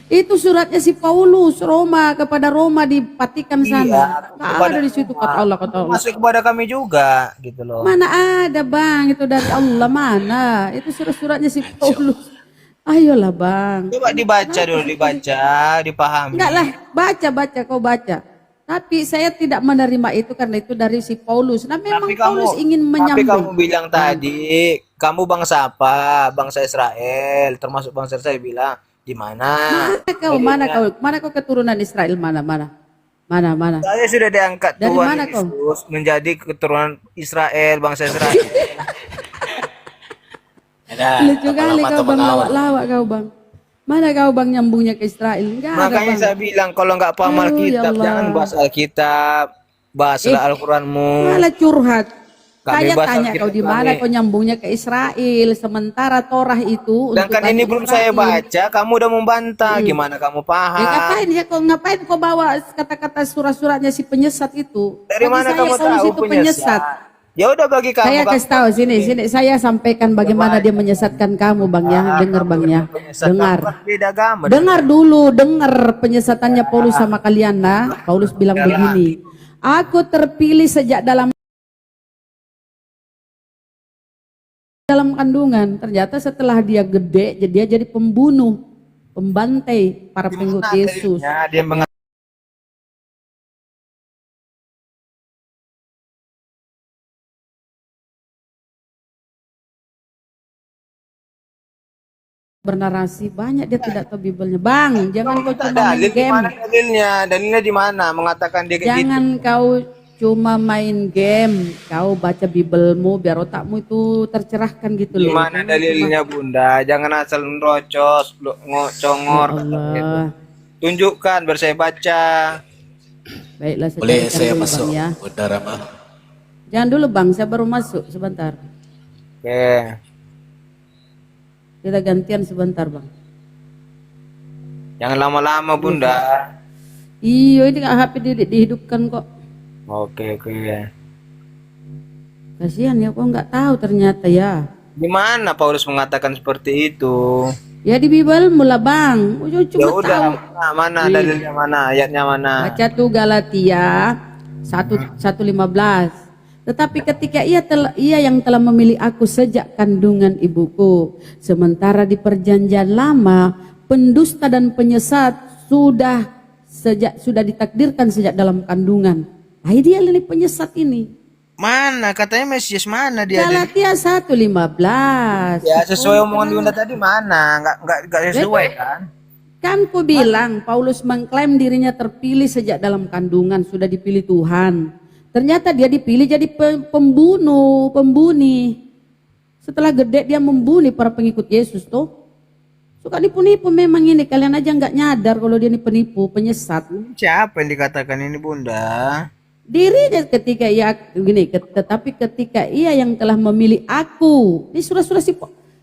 itu suratnya si Paulus Roma kepada Roma di Vatikan sana. Nggak kepada ada di situ kata Allah kata Allah. Masuk kepada kami juga gitu loh. Mana ada Bang itu dari Allah mana? Itu surat-suratnya si Paulus. Ayolah Bang. Coba dibaca dulu, dipahami. Enggak lah, baca kau baca. Tapi saya tidak menerima itu karena itu dari si Paulus. Nah memang Paulus ingin Tapi kamu menyambung. bilang tadi, kamu bangsa apa? Bangsa Israel, termasuk bangsa Israel bilang di mana? Mana kau keturunan Israel mana? Saya sudah diangkat Dari Tuhan mana kau? Yesus menjadi keturunan Israel, bangsa Israel. Lucu kali kau Bang lawak kau Bang. Mana kau Bang nyambungnya ke Israel? Enggak ada Makanya Bang. saya bilang kalau nggak paham Oh, ya Alkitab, Allah. jangan bahas Alkitab, bahaslah Al-Quranmu. Malah curhat. Kami Saya bahas tanya Alkitab kau di mana kami. kau nyambungnya ke Israel, sementara Torah itu Sedangkan untuk ini Bani belum saya Israel. baca, kamu udah membantah. Gimana kamu paham? Ngapain kau bawa kata-kata surat-suratnya si penyesat itu? Dari Bagi mana saya kamu Paulus tahu itu penyesat. Ya udah bagi kamu. Saya kasih tahu sini saya sampaikan bagaimana dia menyesatkan kamu Bang ya. Dengar Bang ya. Dengar. Beda agama. Dengar dulu, dengar penyesatannya Paulus sama kalian nah. Paulus bilang begini. Aku terpilih sejak dalam kandungan. Ternyata setelah dia gede, dia jadi pembunuh, pembantai para pengikut Yesus. Ya, dia Bernarasi banyak dia tidak tahu Bibelnya. Jangan kau cuma main dalil di game. mana dalilnya? Dalilnya di mana? Mengatakan dia kayak gitu. Jangan kau cuma main game, kau baca Biblemu biar otakmu itu tercerahkan gitu loh. Gimana dalilnya Bunda? Jangan asal nerocos, ngocongor. Ya Allah. Tunjukkan biar saya baca. Baiklah, saya Boleh carikan saya dulu, masuk, Bang, ya. Bunda Rama? Jangan dulu Bang, saya baru masuk sebentar. Oke. Kita gantian sebentar Bang. Jangan lama-lama Bunda. Iya, ini HP dihidupkan kok. Oke. Kasihan ya, kok nggak tahu ternyata ya. Gimana Paulus mengatakan seperti itu? Ya di Bible mula Bang. Ya Cuma udah, tahu. mana dalilnya mana? Ayatnya mana? Baca tuh Galatia 1:15. Tetapi ketika ia yang telah memilih aku sejak kandungan ibuku, sementara di perjanjian lama pendusta dan penyesat sudah ditakdirkan sejak dalam kandungan. Nah, dia ini penyesat ini. Mana? Katanya Mesias mana dia? Galatia 1:15. Ya sesuai omongan Bunda tadi mana? Enggak sesuai kan? Kan ku bilang Paulus mengklaim dirinya terpilih sejak dalam kandungan, sudah dipilih Tuhan. Ternyata dia dipilih jadi pembuni. Setelah gede dia membunuh para pengikut Yesus tuh. Suka nipu-nipu memang ini, kalian aja nggak nyadar kalau dia ini penipu, penyesat. Siapa yang dikatakan ini Bunda? Dirinya ketika tetapi ketika ia yang telah memilih aku. Ini surah-surah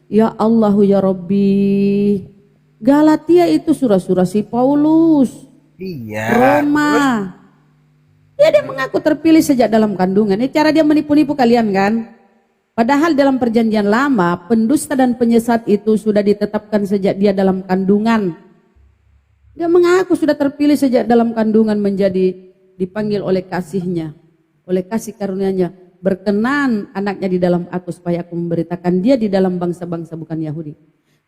ya Allahu ya Rabbi. Galatia itu surah-surah si Paulus. Iya. Roma. Dia mengaku terpilih sejak dalam kandungan. Ini cara dia menipu-nipu kalian kan? Padahal dalam perjanjian lama, pendusta dan penyesat itu sudah ditetapkan sejak dia dalam kandungan. Dia mengaku sudah terpilih sejak dalam kandungan dipanggil oleh kasihnya, oleh kasih karunia-Nya. Berkenan anaknya di dalam aku supaya aku memberitakan dia di dalam bangsa-bangsa bukan Yahudi.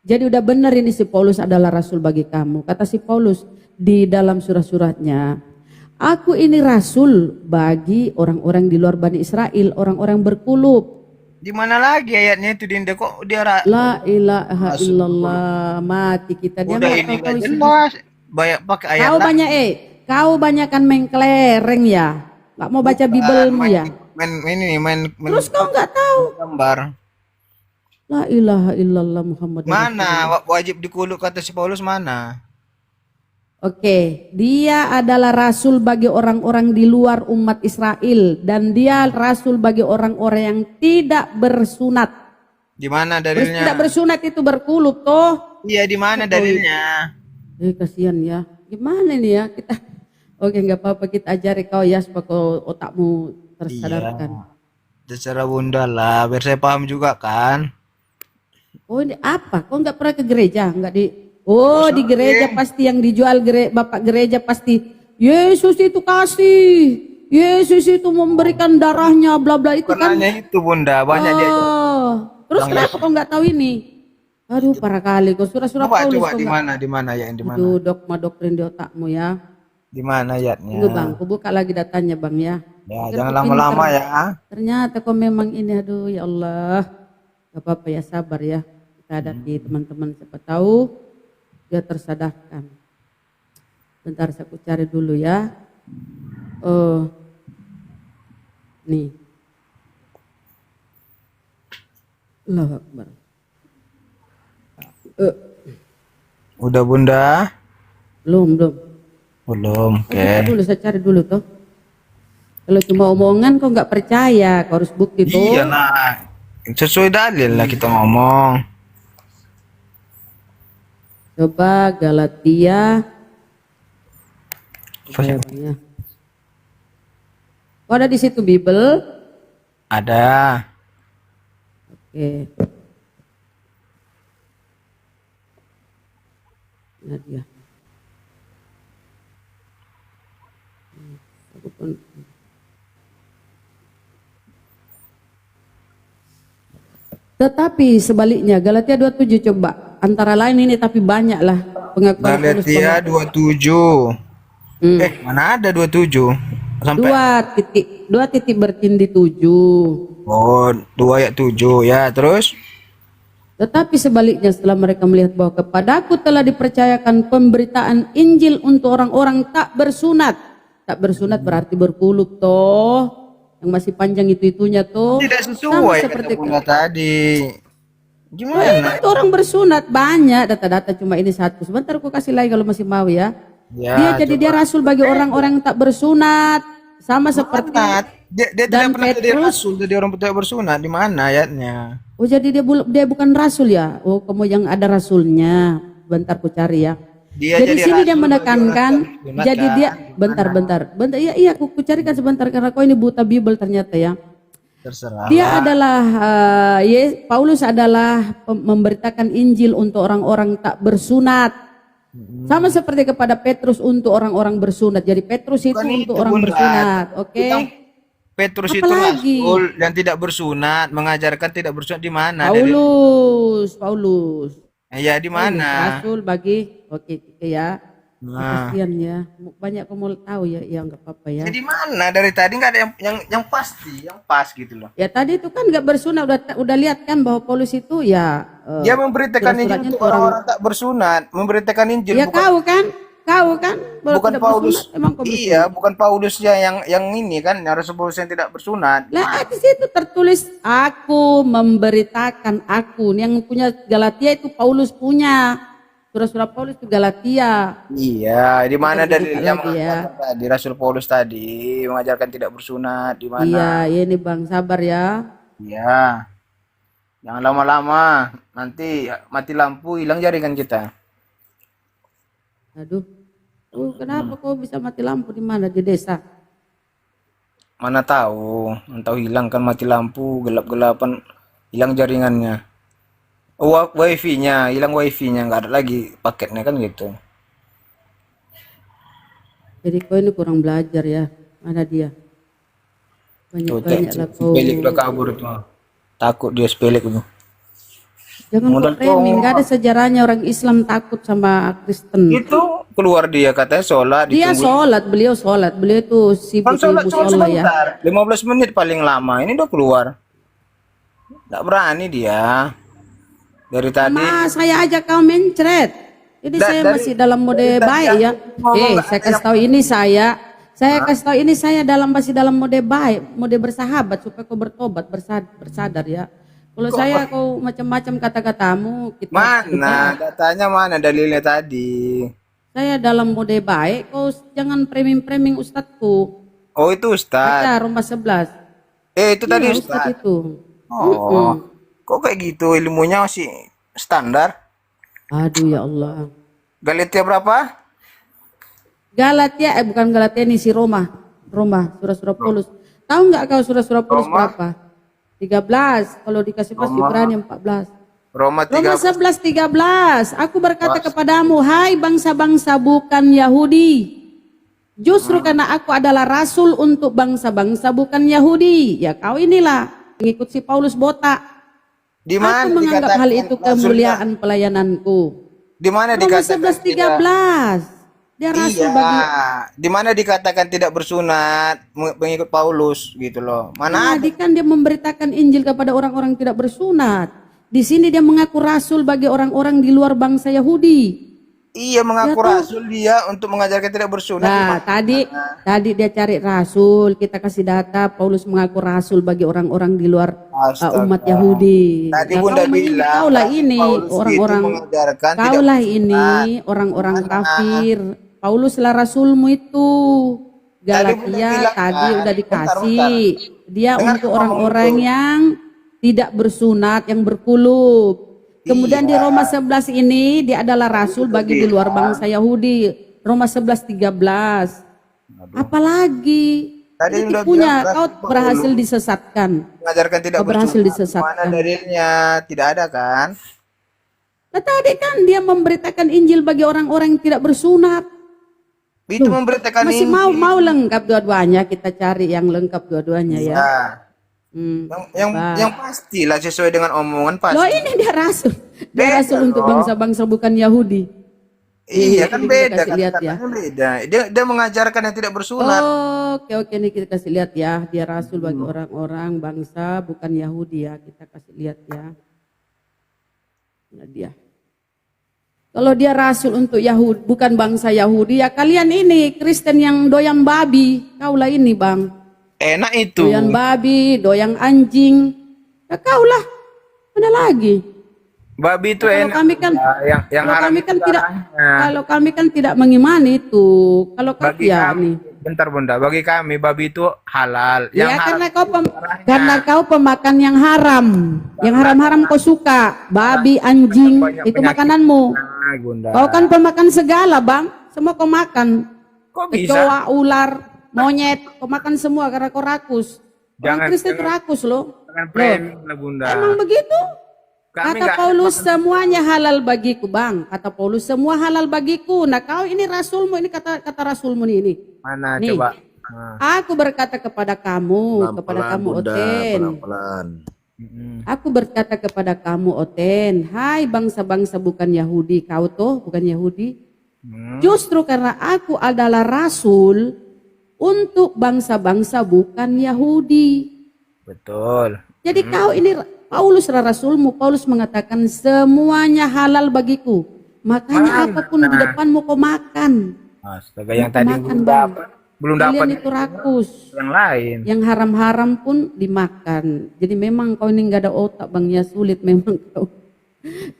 Jadi udah benar ini si Paulus adalah rasul bagi kamu. Kata si Paulus di dalam surah-suratnya, aku ini rasul bagi orang-orang di luar Bani Israel, orang-orang berkulub. Di mana lagi ayatnya itu Dinda? Kok dia La ilaha illallah, mati kita. Dia udah nggak ini tahu gak isinya. jelas. Banyak pakai ayat Kau lah. banyak kau banyakan main kelereng ya. Nggak mau baca Biblemu ya. Main Terus kau nggak tahu. gambar. La ilaha illallah Muhammad. Mana wajib dikuluk kata si Paulus mana? Oke, dia adalah rasul bagi orang-orang di luar umat Israel dan dia rasul bagi orang-orang yang tidak bersunat. Di mana Terus dalilnya? tidak bersunat itu berkulub toh. Iya, di mana dalilnya? Kasihan ya. Gimana nih ya kita? Oke, nggak apa-apa, kita ajari kau ya supaya kau otakmu tersadarkan. Terserah Bunda lah, biar saya paham juga kan. Oh ini apa? Kau nggak pernah ke gereja? Nggak di? Oh di gereja pasti yang dijual bapak gereja pasti. Yesus itu kasih. Yesus itu memberikan darahnya, bla bla itu kan. Karena itu Bunda, banyak dia. Terus kenapa kau nggak tahu ini? Aduh parah kali kau surah-surah Paulus. Coba di mana ya yang di mana? Itu dogma doktrin di otakmu ya. Di mana ayatnya? Tunggu Bang, aku buka lagi datanya Bang ya. Ya, Biar jangan kau lama-lama pinter. ya. Ternyata kau memang ini, aduh ya Allah. Gak apa-apa ya, sabar ya. Kita hadapi teman-teman, siapa tahu dia tersadarkan. Bentar saya cari dulu ya. Oh, nih. Allahu Akbar. Udah Bunda? Belum. Belum. Oke. Saya cari dulu tuh. Kalau cuma omongan kau nggak percaya, kau harus bukti tuh. Iya lah. Sesuai dalil lah kita ngomong. Coba Galatia. Ya. Kau ada di situ Bible? Ada. Oke. Nah dia. Aku pun. Tetapi sebaliknya Galatia 27 coba. Antara lain ini tapi banyak lah pengakuan Paulus. Galatia 27. Mana ada 27? Sampai Dua titik bertindih 7. Oh, 2 ayat 7 ya, terus? Tetapi sebaliknya setelah mereka melihat bahwa kepadaku telah dipercayakan pemberitaan Injil untuk orang-orang tak bersunat, Tak bersunat berarti berkulub toh. Yang masih panjang itu-itunya toh. Tidak Sama sesuai kata seperti Bunda tadi. Oh, Gimana? itu orang bersunat banyak, data-data cuma ini satu. Sebentar aku kasih lagi kalau masih mau ya. Ya, Dia jadi dia rasul bagi orang-orang yang tak bersunat. Sama seperti dia dan tidak pernah jadi Petrus. rasul, jadi orang tidak bersunat. Di mana ayatnya? Oh jadi dia bukan rasul ya? Oh kamu yang ada rasulnya. Bentar ku cari ya. Dia Jadi jadi sini dia rasul bagi menekankan. orang tak bersunat, Jadi kan? dia bentar. Iya aku carikan sebentar karena kau ini buta Bible ternyata ya. Terserah. Dia adalah Paulus adalah memberitakan Injil untuk orang-orang tak bersunat. Sama seperti kepada Petrus untuk orang-orang bersunat. Jadi Petrus itu Bukan untuk itu, orang Bunda. bersunat, oke? Yang Petrus itu Apalagi? rasul dan tidak bersunat, mengajarkan tidak bersunat di mana? Paulus. Ya di mana? Rasul bagi oke ya. Nah. Kasihan ya. Banyak kamu tahu ya, ya nggak apa-apa ya. Jadi mana dari tadi nggak ada yang pasti, yang pas gitu loh. Ya tadi itu kan nggak bersunat udah lihat kan bahwa Paulus itu ya Dia memberitakan Injil surat-suratnya untuk itu orang-orang tak bersunat, memberitakan Injil ya kau kan baru bukan tidak Paulus. bersunat, emang kau bersunat? Iya, bukan Paulusnya yang ini kan, yang Rasul Paulus yang tidak bersunat. Lah di situ tertulis aku memberitakan aku. Yang punya Galatia itu Paulus punya. Surat-surat Paulus itu Galatia. Iya, di mana Kita dari buka yang lagi ya. mengajarkan tadi Rasul Paulus tadi mengajarkan tidak bersunat di mana? Iya, ini Bang sabar ya. Iya. Jangan lama-lama, nanti mati lampu hilang jaringan kita. Aduh. Kenapa kau bisa mati lampu di mana di desa? Mana tahu, entah hilang kan mati lampu, gelap-gelapan hilang jaringannya. Wifi-nya, hilang wifi-nya, nggak ada lagi paketnya kan gitu. Jadi kau ini kurang belajar ya. Mana dia? Banyak-banyak lah kau. Spelik udah kabur itu. Takut dia spelik itu. Jangan kau framing, nggak ada sejarahnya orang Islam takut sama Kristen. Itu keluar dia katanya sholat. Dia sholat, beliau itu Kan sholat sibuk cuma sholat ya. sebentar, 15 menit paling lama. Ini udah keluar. Nggak berani dia. Dari tadi. Saya aja kau mencret. Jadi saya masih dalam mode baik ya. Saya kasih tahu ini saya kasih tahu ini saya masih dalam mode baik, mode bersahabat supaya kau bertobat, bersadar ya. Kalau saya kau macam-macam kata-katamu, Mana datanya, mana dalilnya tadi? saya dalam mode baik, kau jangan framing ustadku. Oh itu Ustaz. Baca Roma 11. Itu tadi Iya, Ustaz. itu. Oh, kok kayak gitu ilmunya masih standar? Aduh ya Allah. Galatia berapa? Galatia, bukan Galatia ini si Roma, surah-surah Paulus. Tahu nggak kau surah-surah Paulus berapa? 13. Kalau dikasih pas Ibrani 14. Roma Roma 3. 11:13. Aku berkata kepadamu, hai bangsa-bangsa bukan Yahudi. Justru karena aku adalah rasul untuk bangsa-bangsa bukan Yahudi. Ya kau inilah pengikut si Paulus botak. Di mana Aku menganggap dikatakan hal itu kemuliaan pelayananku. Di mana Roma dikatakan 11:13. Dia rasul bagi. Di mana dikatakan tidak bersunat mengikut Paulus gitu loh. Mana ada? Tadi kan dia memberitakan Injil kepada orang-orang tidak bersunat. Di sini dia mengaku rasul bagi orang-orang di luar bangsa Yahudi. Iya mengaku rasul dia untuk mengajarkan tidak bersunat. Nah, tadi dia cari rasul, kita kasih data Paulus mengaku rasul bagi orang-orang di luar umat Yahudi. Tadi Nah, Bunda kau bilang kaulah ini Paulus itu orang-orang mengajarkan tidak kaulah bersunat. ini orang-orang kafir. Pauluslah rasulmu itu. Galatia tadi udah dikasih. Dia untuk orang-orang yang tidak bersunat, yang berkulub. Kemudian di Roma 11 ini dia adalah rasul bagi di luar bangsa Yahudi. Roma 11:13. Apalagi? Tadi udah punya bilang kau berhasil disesatkan. mengajarkan tidak Kau berhasil bersunat. disesatkan. Mana dalilnya? Tidak ada kan? Nah, tadi kan dia memberitakan Injil bagi orang-orang yang tidak bersunat. Itu memberitakan Masih Injil. mau lengkap dua-duanya, kita cari yang lengkap dua-duanya ya. Yang pastilah sesuai dengan omongan pasti. Loh ini dia rasul. Dia rasul untuk bangsa-bangsa bukan Yahudi. Iya kan Ini beda kita kasih lihat ya. kata-katanya beda. Dia mengajarkan yang tidak bersunat. Oke, ini kita kasih lihat ya. Dia rasul bagi orang-orang bangsa bukan Yahudi ya. Kita kasih lihat ya. Nah dia. Kalau dia rasul untuk Yahudi, bukan bangsa Yahudi, ya kalian ini Kristen yang doyan babi. Kaulah ini bang. Enak itu. Doyan babi, doyan anjing. Ya kaulah. Mana lagi? Babi itu Kalau enak. kami kan, yang kalau haram kami kan itu tidak, darahnya. kalau kami kan tidak mengimani itu. Kalau Bagi ya kami, nih. bentar bunda, bagi kami babi itu halal. Yang Ya haram karena darahnya. karena kau pemakan yang haram. Yang haram-haram kau suka. Babi, anjing, banyak itu penyakit. makananmu. Nah, bunda. Kau kan pemakan segala bang. Semua kau makan. Kok bisa? Kecoa, ular, monyet. Kau makan semua karena kau rakus. Orang Jangan- Kristen jangan- rakus loh. Jangan Loh, premium lah bunda. emang begitu? Kami Kata nggak Paulus semuanya halal bagiku bang. Kata Paulus semua halal bagiku. Nah kau ini rasulmu, ini kata rasulmu ini. mana Nih. coba. Nah. Aku berkata kepada kamu, Oten. Aku berkata kepada kamu, Oten, hai bangsa-bangsa bukan Yahudi, kau toh bukan Yahudi. Justru karena aku adalah rasul untuk bangsa-bangsa bukan Yahudi. Betul. Jadi kau ini Paulus rasulmu. Paulus mengatakan semuanya halal bagiku. Makanya apapun di depanmu kau makan. Astaga, yang tadi Makan, belum Bang. dapat, belum Kalian dapat itu rakus. yang lain. Yang haram-haram pun dimakan. Jadi memang kau ini nggak ada otak bang ya, sulit memang kau.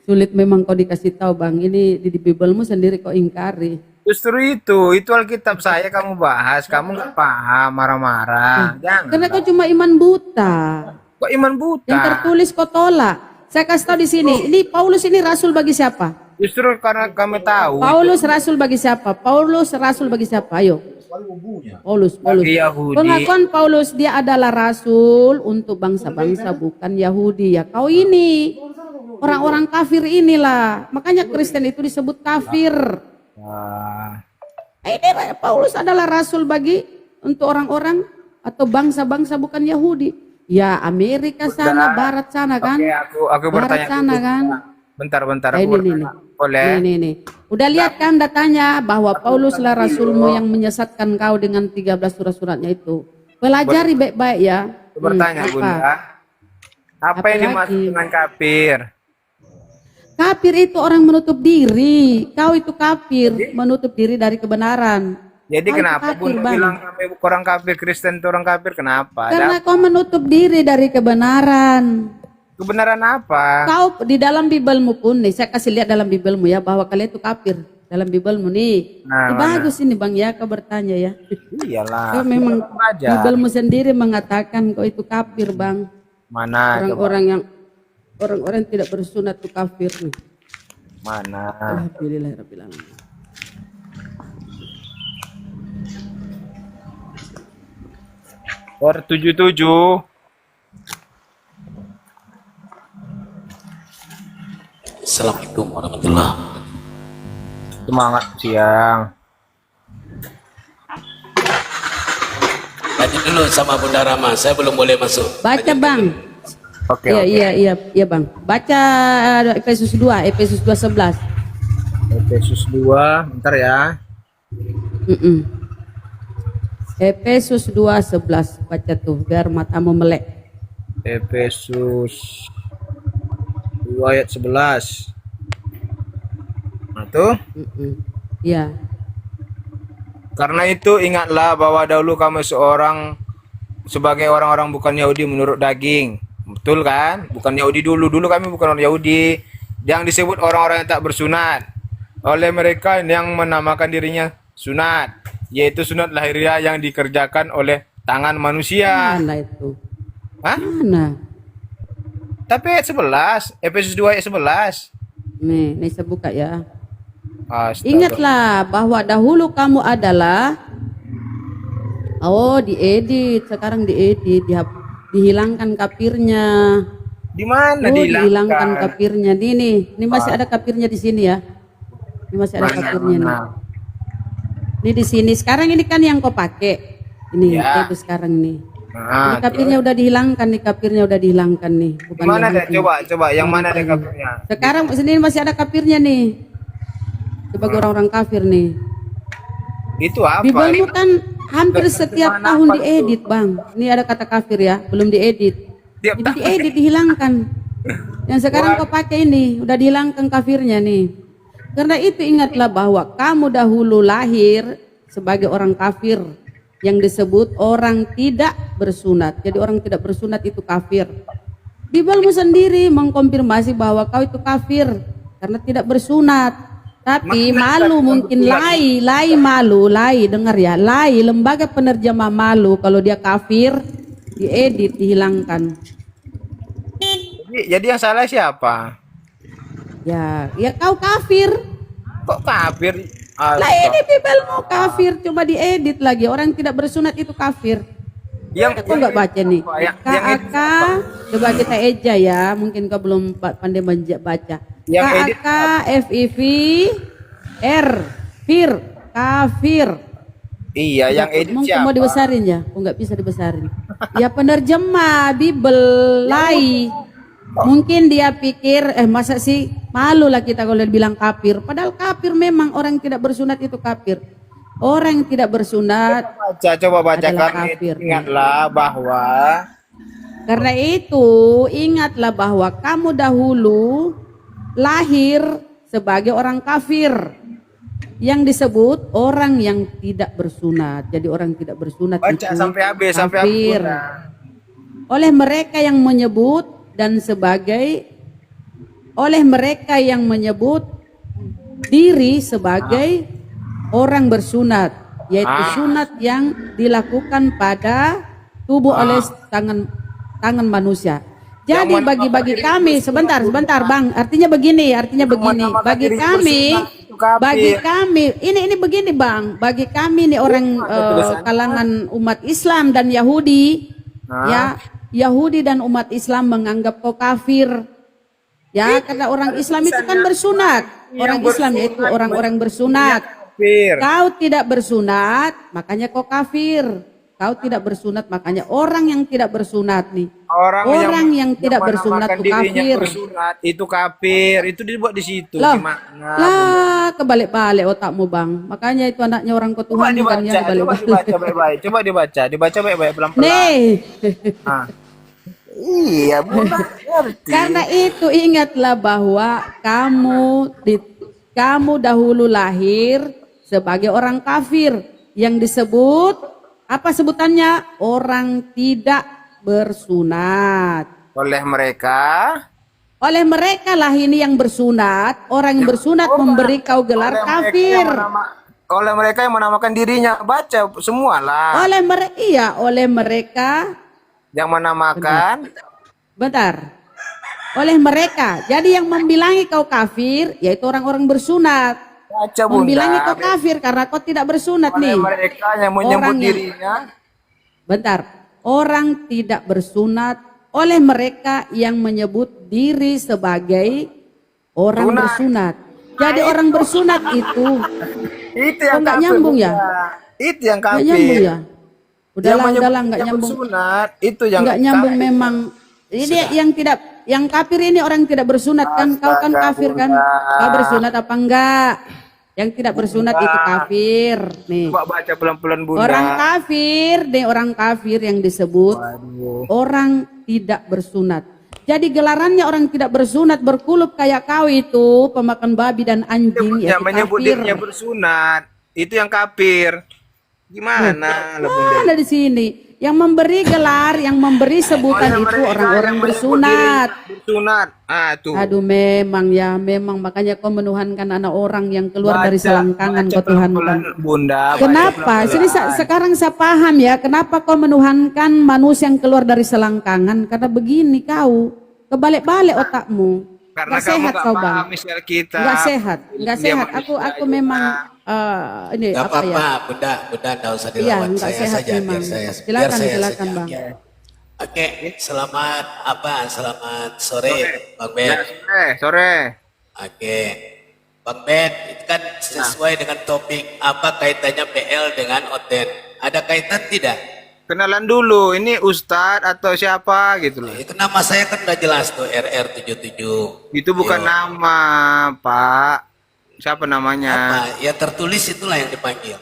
Sulit memang kau dikasih tahu bang. Ini di Bibelmu sendiri kau ingkari. Justru itu Alkitab saya kamu bahas, kamu nggak paham, marah-marah. Jangan. Karena kau cuma iman buta. Kok iman buta? Yang tertulis kau tolak. Saya kasih tahu di sini. Ini Paulus ini rasul bagi siapa? Justru karena kami tahu Paulus rasul bagi siapa? Paulus rasul bagi siapa? Ayo. Paulus. bagi Yahudi. Pengakuan Paulus dia adalah rasul untuk bangsa-bangsa bukan Yahudi ya. Kau ini orang-orang kafir inilah. Makanya Kristen itu disebut kafir. Wah, Ini Paulus adalah rasul bagi untuk orang-orang atau bangsa-bangsa bukan Yahudi. Ya Amerika sana, Barat sana kan. Oke, aku Barat bertanya sana dulu. kan. Bentar, Ini, aku bertanya. Boleh? Nih. Udah lihat kan datanya bahwa Paulus lah rasulmu yang menyesatkan kau dengan 13 surat-suratnya itu. Pelajari baik-baik ya. Aku bertanya apa? bunda, apa yang dimaksud lagi? dengan kafir? Kafir itu orang menutup diri. Kau itu kafir, menutup diri dari kebenaran. Jadi Kau itu kenapa kafir, bunda Bang. bilang kami orang kafir, Kristen itu orang kafir? Kenapa? Karena kau menutup diri dari kebenaran. Kebenaran apa? Kau di dalam Bibelmu pun nih, saya kasih lihat dalam Bibelmu ya bahwa kalian itu kafir. Dalam Bibelmu nih. Nah, Ini bagus ini Bang ya, kau bertanya ya. Iyalah. Kau memang Belajar. Bibelmu sendiri mengatakan kau itu kafir Bang. Mana? Coba. Orang-orang yang tidak bersunat itu kafir nih. Mana? Alhamdulillah. Or 77. Assalamualaikum warahmatullahi. Semangat siang. Lanjut dulu sama Bunda Rama, saya belum boleh masuk. Baca Bang. Oke. Iya Bang. Baca Efesus 2, Efesus 2:11. Efesus 2, bentar ya. Efesus 2:11 baca tuh biar matamu melek. Efesus 2 ayat 11. Nah tuh. Iya. Karena itu ingatlah bahwa dahulu kamu sebagai orang-orang bukan Yahudi menurut daging. Betul kan? Bukan Yahudi dulu. Dulu kami bukan orang Yahudi. Yang disebut orang-orang yang tak bersunat. Oleh mereka yang menamakan dirinya sunat. Yaitu sunat lahiriah yang dikerjakan oleh tangan manusia. Mana itu? Hah? Mana? Tapi ayat 11. Efesus 2 ayat 11. Nih saya buka ya. Astaga. Ingatlah bahwa dahulu kamu adalah diedit, sekarang diedit, dihilangkan kafirnya. Di mana Dihilangkan kafirnya. Ini masih ada kafirnya di sini ya. Ini masih ada kafirnya nih. Ini di sini. Sekarang ini kan yang kau pakai. Ini Ya. itu sekarang nih. Nah, Ini kafirnya udah dihilangkan, nih kafirnya udah dihilangkan nih. Bukan mana yang deh? itu. Coba yang mana ada kafirnya? Sekarang sini masih ada kafirnya nih. Sebagai orang-orang kafir nih. Itu apa? Bibelmu kan hampir setiap tahun diedit, Bang. Ini ada kata kafir ya, belum diedit. Tiap Ini diedit, dihilangkan. Yang sekarang kau pakai ini, udah dihilangkan kafirnya nih. Karena itu ingatlah bahwa kamu dahulu lahir sebagai orang kafir yang disebut orang tidak bersunat. Jadi orang tidak bersunat itu kafir. Bibelmu sendiri mengkonfirmasi bahwa kau itu kafir karena tidak bersunat. Tapi malu mungkin lai malu, dengar ya, lembaga penerjemah malu kalau dia kafir diedit, dihilangkan. Jadi yang salah siapa? Ya kau kafir. Kok kafir? Lah ini bibelmu kafir, coba diedit lagi. Orang tidak bersunat itu kafir. Kok nggak baca nih? KAK, coba kita eja ya. Mungkin kau belum pandai baca. KAK, FIV, R, fir, kafir. Iya, yang edit Mungkin siapa? mau dibesarin ya? Kok nggak bisa dibesarin? Ya penerjemah Bibel lai. Mungkin dia pikir, masa sih malu lah kita kalau bilang kafir. Padahal kafir memang orang tidak bersunat itu kafir. Orang yang tidak bersunat Coba baca adalah kan. kafir. Ingatlah bahwa Karena itu ingatlah bahwa kamu dahulu lahir sebagai orang kafir yang disebut orang yang tidak bersunat. Jadi orang tidak bersunat baca itu sampai habis, sampai kafir. Oleh mereka yang menyebut diri sebagai orang bersunat, yaitu sunat yang dilakukan pada tubuh oleh tangan manusia. Jadi bagi kami, sebentar Bang, artinya begini, bagi kami, ini begini Bang, bagi kami nih orang kalangan umat Islam dan Yahudi, ya Yahudi dan umat Islam menganggap kau kafir, ya karena orang Islam itu kan bersunat, orang Islam yaitu orang-orang bersunat. Kau tidak bersunat, makanya kau kafir. Kau tidak bersunat, makanya orang yang tidak bersunat nih. Orang yang tidak bersunat itu kafir. Itu kafir, itu dibuat di situ. Lah, Gimana? lah kebalik-balik otakmu Bang. Makanya itu anaknya orang Tuhan kan yang kebalik-balik. Coba dibaca baik-baik pelan-pelan. Nih. Iya, Bunda. Karena itu ingatlah bahwa kamu dahulu lahir sebagai orang kafir yang disebut apa sebutannya? Orang tidak bersunat. Oleh mereka lah ini yang bersunat. Orang yang bersunat memberi kau gelar kafir. Oleh mereka yang menamakan dirinya, baca semualah. Oleh mereka yang menamakan. Bentar. Oleh mereka. Jadi yang membilangi kau kafir yaitu orang-orang bersunat. Baca, Bunda. Membilangi kau kafir karena kau tidak bersunat nih. Mereka yang menyebut dirinya. Bentar. Orang tidak bersunat oleh mereka yang menyebut diri sebagai orang bersunat. Jadi orang bersunat itu yang nggak nyambung ya? Itu yang kafir. Nggak nyambung ya? Udahlah nggak nyambung. Bersunat, itu yang nggak nyambung memang. Ini yang kafir ini orang tidak bersunat kan? Kau kan kafir kan? Kau bersunat apa enggak? Yang tidak bersunat itu kafir. Nih. Coba baca pelan-pelan Bunda. Orang kafir yang disebut orang tidak bersunat. Jadi gelarannya orang tidak bersunat berkulup kayak kau itu pemakan babi dan anjing ya menyebut dirinya bersunat. Itu yang kafir. Gimana? Ada di sini. Yang memberi gelar, yang memberi sebutan itu orang-orang bersunat. Tuh. Aduh memang makanya kau menuhankan anak orang yang keluar dari selangkangan kau tuhankan. Bunda. Kenapa? Sini sekarang saya paham ya, kenapa kau menuhankan manusia yang keluar dari selangkangan? Karena begini kau, kebalik-balik otakmu. Karena nggak sehat kau Bang. Nggak sehat. Aku memang ini Gak apa ya? Bunda nggak usah dilawan, saya saja memang. biar saya Silakan Bang. Oke, selamat sore Bang Ben. Sore. Oke, Bang Ben, itu kan sesuai dengan topik apa kaitannya PL dengan Oten. Ada kaitan tidak? Kenalan dulu, ini Ustadz atau siapa gitu loh. Itu nama saya kan udah jelas tuh, RR77. Itu bukan nama, Pak. Siapa namanya? Apa? Ya tertulis itulah yang dipanggil.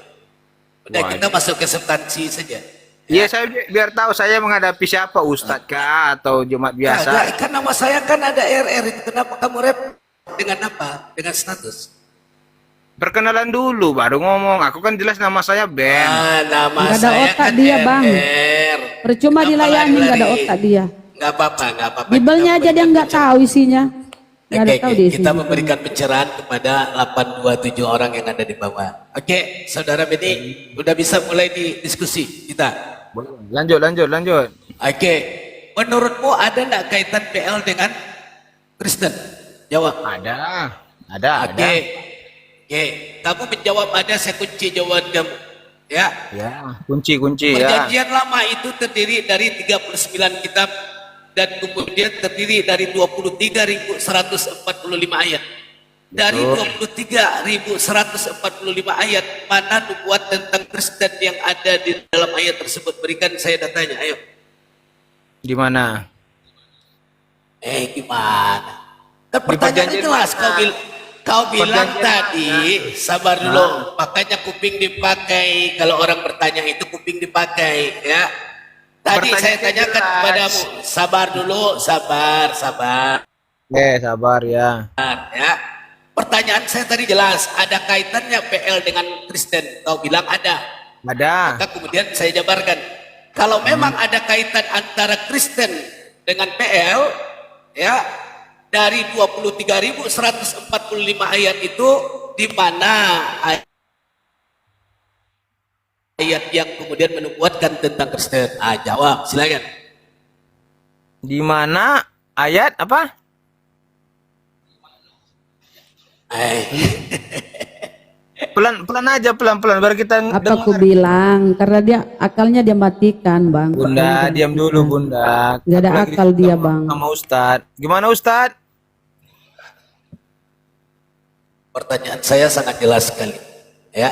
Udah kita masuk ke substansi saja. Iya, saya biar tahu saya menghadapi siapa, Ustadz kah atau jemaat biasa. Kan nama saya kan ada RR itu. Kenapa kamu rep dengan apa? Dengan status? Perkenalan dulu baru ngomong. Aku kan jelas nama saya Ben. Nama Nggak ada saya otak kan dia, Bang. RR. Percuma Kenapa dilayani, nggak ada lari-lari? otak dia. Nggak apa-apa, nggak apa-apa. Bibelnya Kita aja dia nggak memberikan tahu isinya. Nggak ada Oke, tahu oke. dia Kita isinya. memberikan pencerahan kepada 827 orang yang ada di bawah. Oke, saudara Beni, udah bisa mulai di diskusi kita. Lanjut. Oke, menurutmu ada nggak kaitan PL dengan Kristen? Jawab. Ada. Oke, oke. Kamu menjawab ada, saya kunci jawaban kamu. Ya. Ya, kunci ya. Perjanjian lama itu terdiri dari 39 kitab dan kemudian terdiri dari 23.145 ayat. Dari 23.145 ayat, mana nubuat tentang Kristen yang ada di dalam ayat tersebut? Berikan saya datanya, ayo. Di mana? Gimana? Kan pertanyaannya perjanjian jelas, kau bilang Perjanjian tadi, sabar dulu, makanya kuping dipakai. Kalau orang bertanya itu kuping dipakai, ya. Tadi saya Pertanyaannya tanyakan jelas. kepadamu, sabar dulu, sabar. Sabar ya. Ya. Pertanyaan saya tadi jelas, ada kaitannya PL dengan Kristen? Kau bilang ada. Ada. Maka kemudian saya jabarkan, kalau memang ada kaitan antara Kristen dengan PL, ya, dari 23.145 ayat itu di mana ayat yang kemudian menubuatkan tentang Kristen? Jawab, silakan. Di mana ayat apa? Pelan aja, pelan biar kita Apa aku bilang? Karena dia akalnya dia matikan, Bang. Bunda, diam dulu Bunda. Nggak ada Aku lagi akal dia, sama- Bang. Sama Ustadz. Gimana Ustadz? Pertanyaan saya sangat jelas sekali, ya.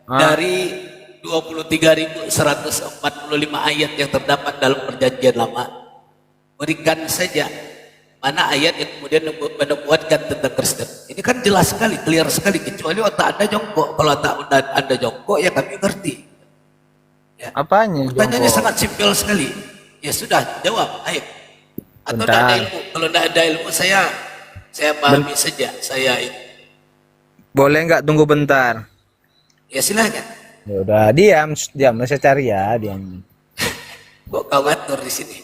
Dari 23.145 ayat yang terdapat dalam perjanjian lama, berikan saja mana ayat yang kemudian menubuatkan tentang Kristen. Ini kan jelas sekali, clear sekali, kecuali otak Anda jongkok. Kalau otak Anda jongkok, ya kami ngerti. Ya. Apanya? Pertanyaannya Jongkok? sangat simpel sekali. Ya sudah, jawab, ayo. Atau tidak Bentar. ada ilmu? Kalau tidak ada ilmu, saya pahami saja. Saya ini. Boleh nggak tunggu bentar? Ya silakan. Ya udah, diam, saya cari ya, diam. Kok kau ngatur di sini?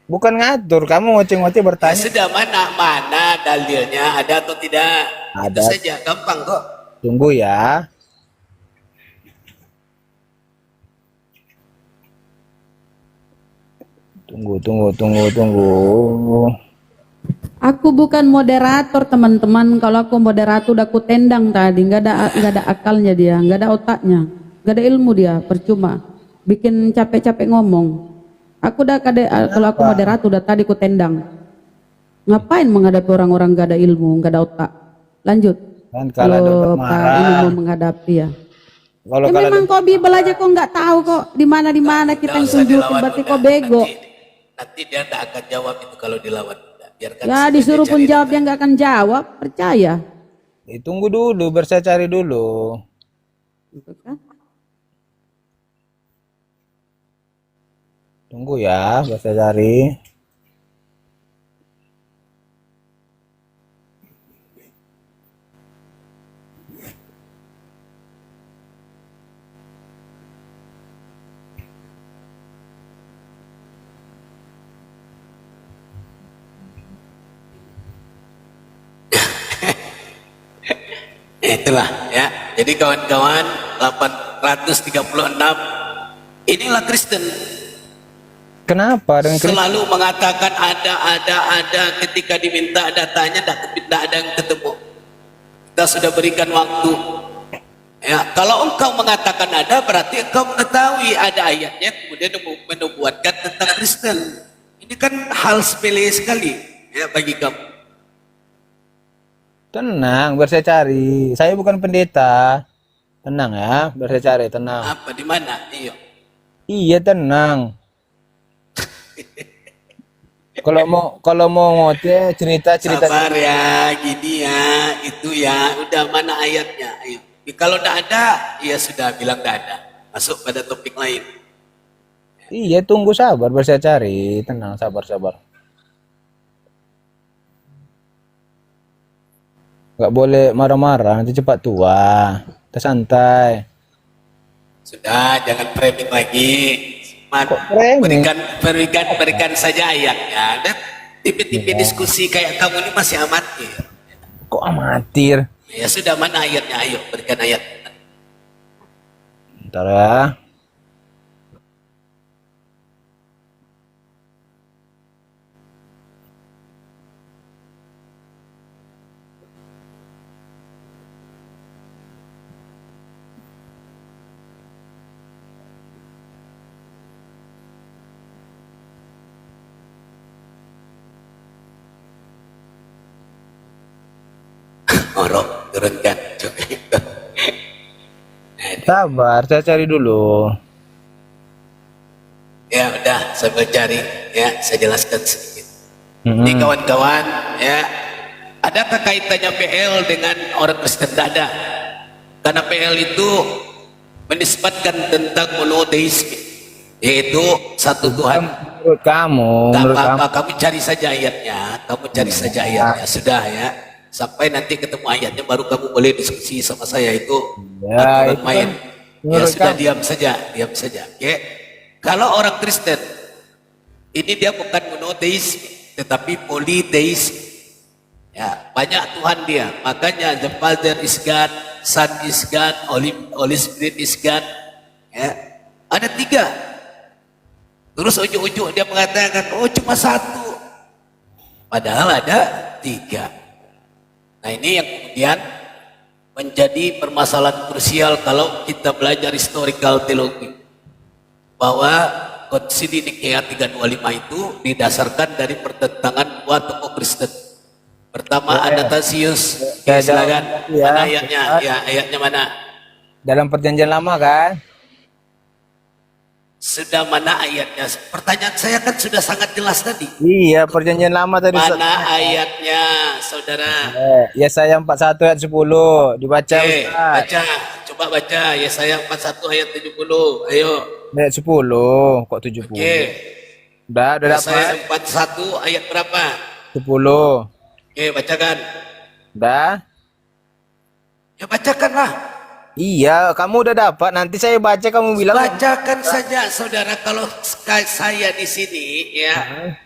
Bukan ngatur, kamu ngoceh-ngoceh Ya bertanya. sudah, mana dalilnya, ada atau tidak? Ada. Itu saja, gampang kok. Tunggu ya. Tunggu. Aku bukan moderator, teman-teman. Kalau aku moderator udah aku tendang tadi. Nggak ada akalnya dia, nggak ada otaknya, nggak ada ilmu dia. Percuma bikin capek-capek ngomong. Aku udah kalau aku moderator udah tadi ku tendang. Ngapain menghadapi orang-orang nggak ada ilmu, nggak ada otak? Lanjut. Kan kalau ada Kalau Pak marah. ini mau menghadapi ya. Kalau Ya memang kok Bibel aja kok nggak tahu kok di mana kita yang Nggak usah tunjukin, dilawan, berarti Bunda. kok bego. Nanti dia tidak akan jawab itu kalau dilawan. Bunda. Biarkan Ya saja disuruh dia pun cari jawab data. dia nggak akan jawab, percaya. tunggu dulu, biar saya cari dulu. Gitu kan? Tunggu ya, biar saya cari. Itulah ya. Jadi kawan-kawan 836 inilah Kristen. Kenapa dengan Kristen? Selalu mengatakan ada ketika diminta datanya tidak ada yang ketemu. Kita sudah berikan waktu. Ya, kalau engkau mengatakan ada berarti engkau mengetahui ada ayatnya kemudian menubuatkan tentang Kristen. Ini kan hal sepele sekali ya bagi kamu. Tenang, biar saya cari. Saya bukan pendeta. Tenang ya, biar saya cari, tenang. Apa di mana? Iyo. Iya, tenang. Kalau mau ngoceh cerita. Sabar ya, gini ya, itu ya. Udah mana ayatnya? Ayo. Kalau tidak ada, ya sudah bilang tidak ada. Masuk pada topik lain. Iya, tunggu sabar, biar saya cari. Tenang, sabar. Nggak boleh marah-marah, nanti cepat tua. Kita santai. Sudah, jangan framing lagi. framing? Berikan saja ayatnya. Dan tipe-tipe diskusi kayak kamu ini masih amatir. Kok amatir? Ya sudah, mana ayatnya? Ayo, berikan ayat. Bentar ya. Orok, turunkan. Sabar, saya cari dulu. Ya udah, saya mencari. Ya, saya jelaskan sedikit. Ini kawan-kawan, ya, adakah kaitannya PL dengan orang Kristen? Tidak ada. Karena PL itu menisbatkan tentang monoteisme, yaitu satu Tuhan. Menurut kamu, Tak menurut apa-apa, kamu. kamu cari saja ayatnya. Kamu cari saja ayatnya. Sudah ya. Sampai nanti ketemu ayatnya baru kamu boleh diskusi sama saya. Itu Ya, aturan itu main. kan Ya menurut sudah, kamu. diam saja, diam saja. Oke. Kalau orang Kristen ini dia bukan monoteis tetapi politeis. Ya, banyak Tuhan dia. Makanya the Father is God, Son is God, Holy Spirit is God. Ya. Ada 3. Terus ujung-ujung dia mengatakan, oh cuma 1. Padahal ada 3. Nah ini yang kemudian menjadi permasalahan krusial kalau kita belajar historical teologi. Bahwa Konsili Nikea 325 itu didasarkan dari pertentangan 2 tokoh Kristen. Pertama Athanasius. Ya, Silakan. ya. Mana ayatnya? Ya, ayatnya mana? Dalam perjanjian lama kan? Sudah mana ayatnya? Pertanyaan saya kan sudah sangat jelas tadi. Iya, perjanjian lama tadi. Mana ayatnya, saudara? Yesaya 41 ayat 10 dibaca. Oke, Ustaz. baca. Coba baca Yesaya 41 ayat 70. Ayo. Ayat 10, kok 70? Oke. Udah Yesaya dapat 41 ayat berapa? 10. Oke, bacakan. Udah? Ya bacakanlah. Iya, kamu udah dapat. Nanti saya baca, kamu bilang. Bacakan saja, saudara. Kalau saya di sini, ya,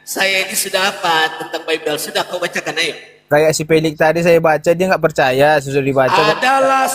saya ini sudah apa tentang Bible? Sudah kau bacakan, ayo. Kayak si Pelik tadi saya baca, dia nggak percaya, sudah dibaca. Adalah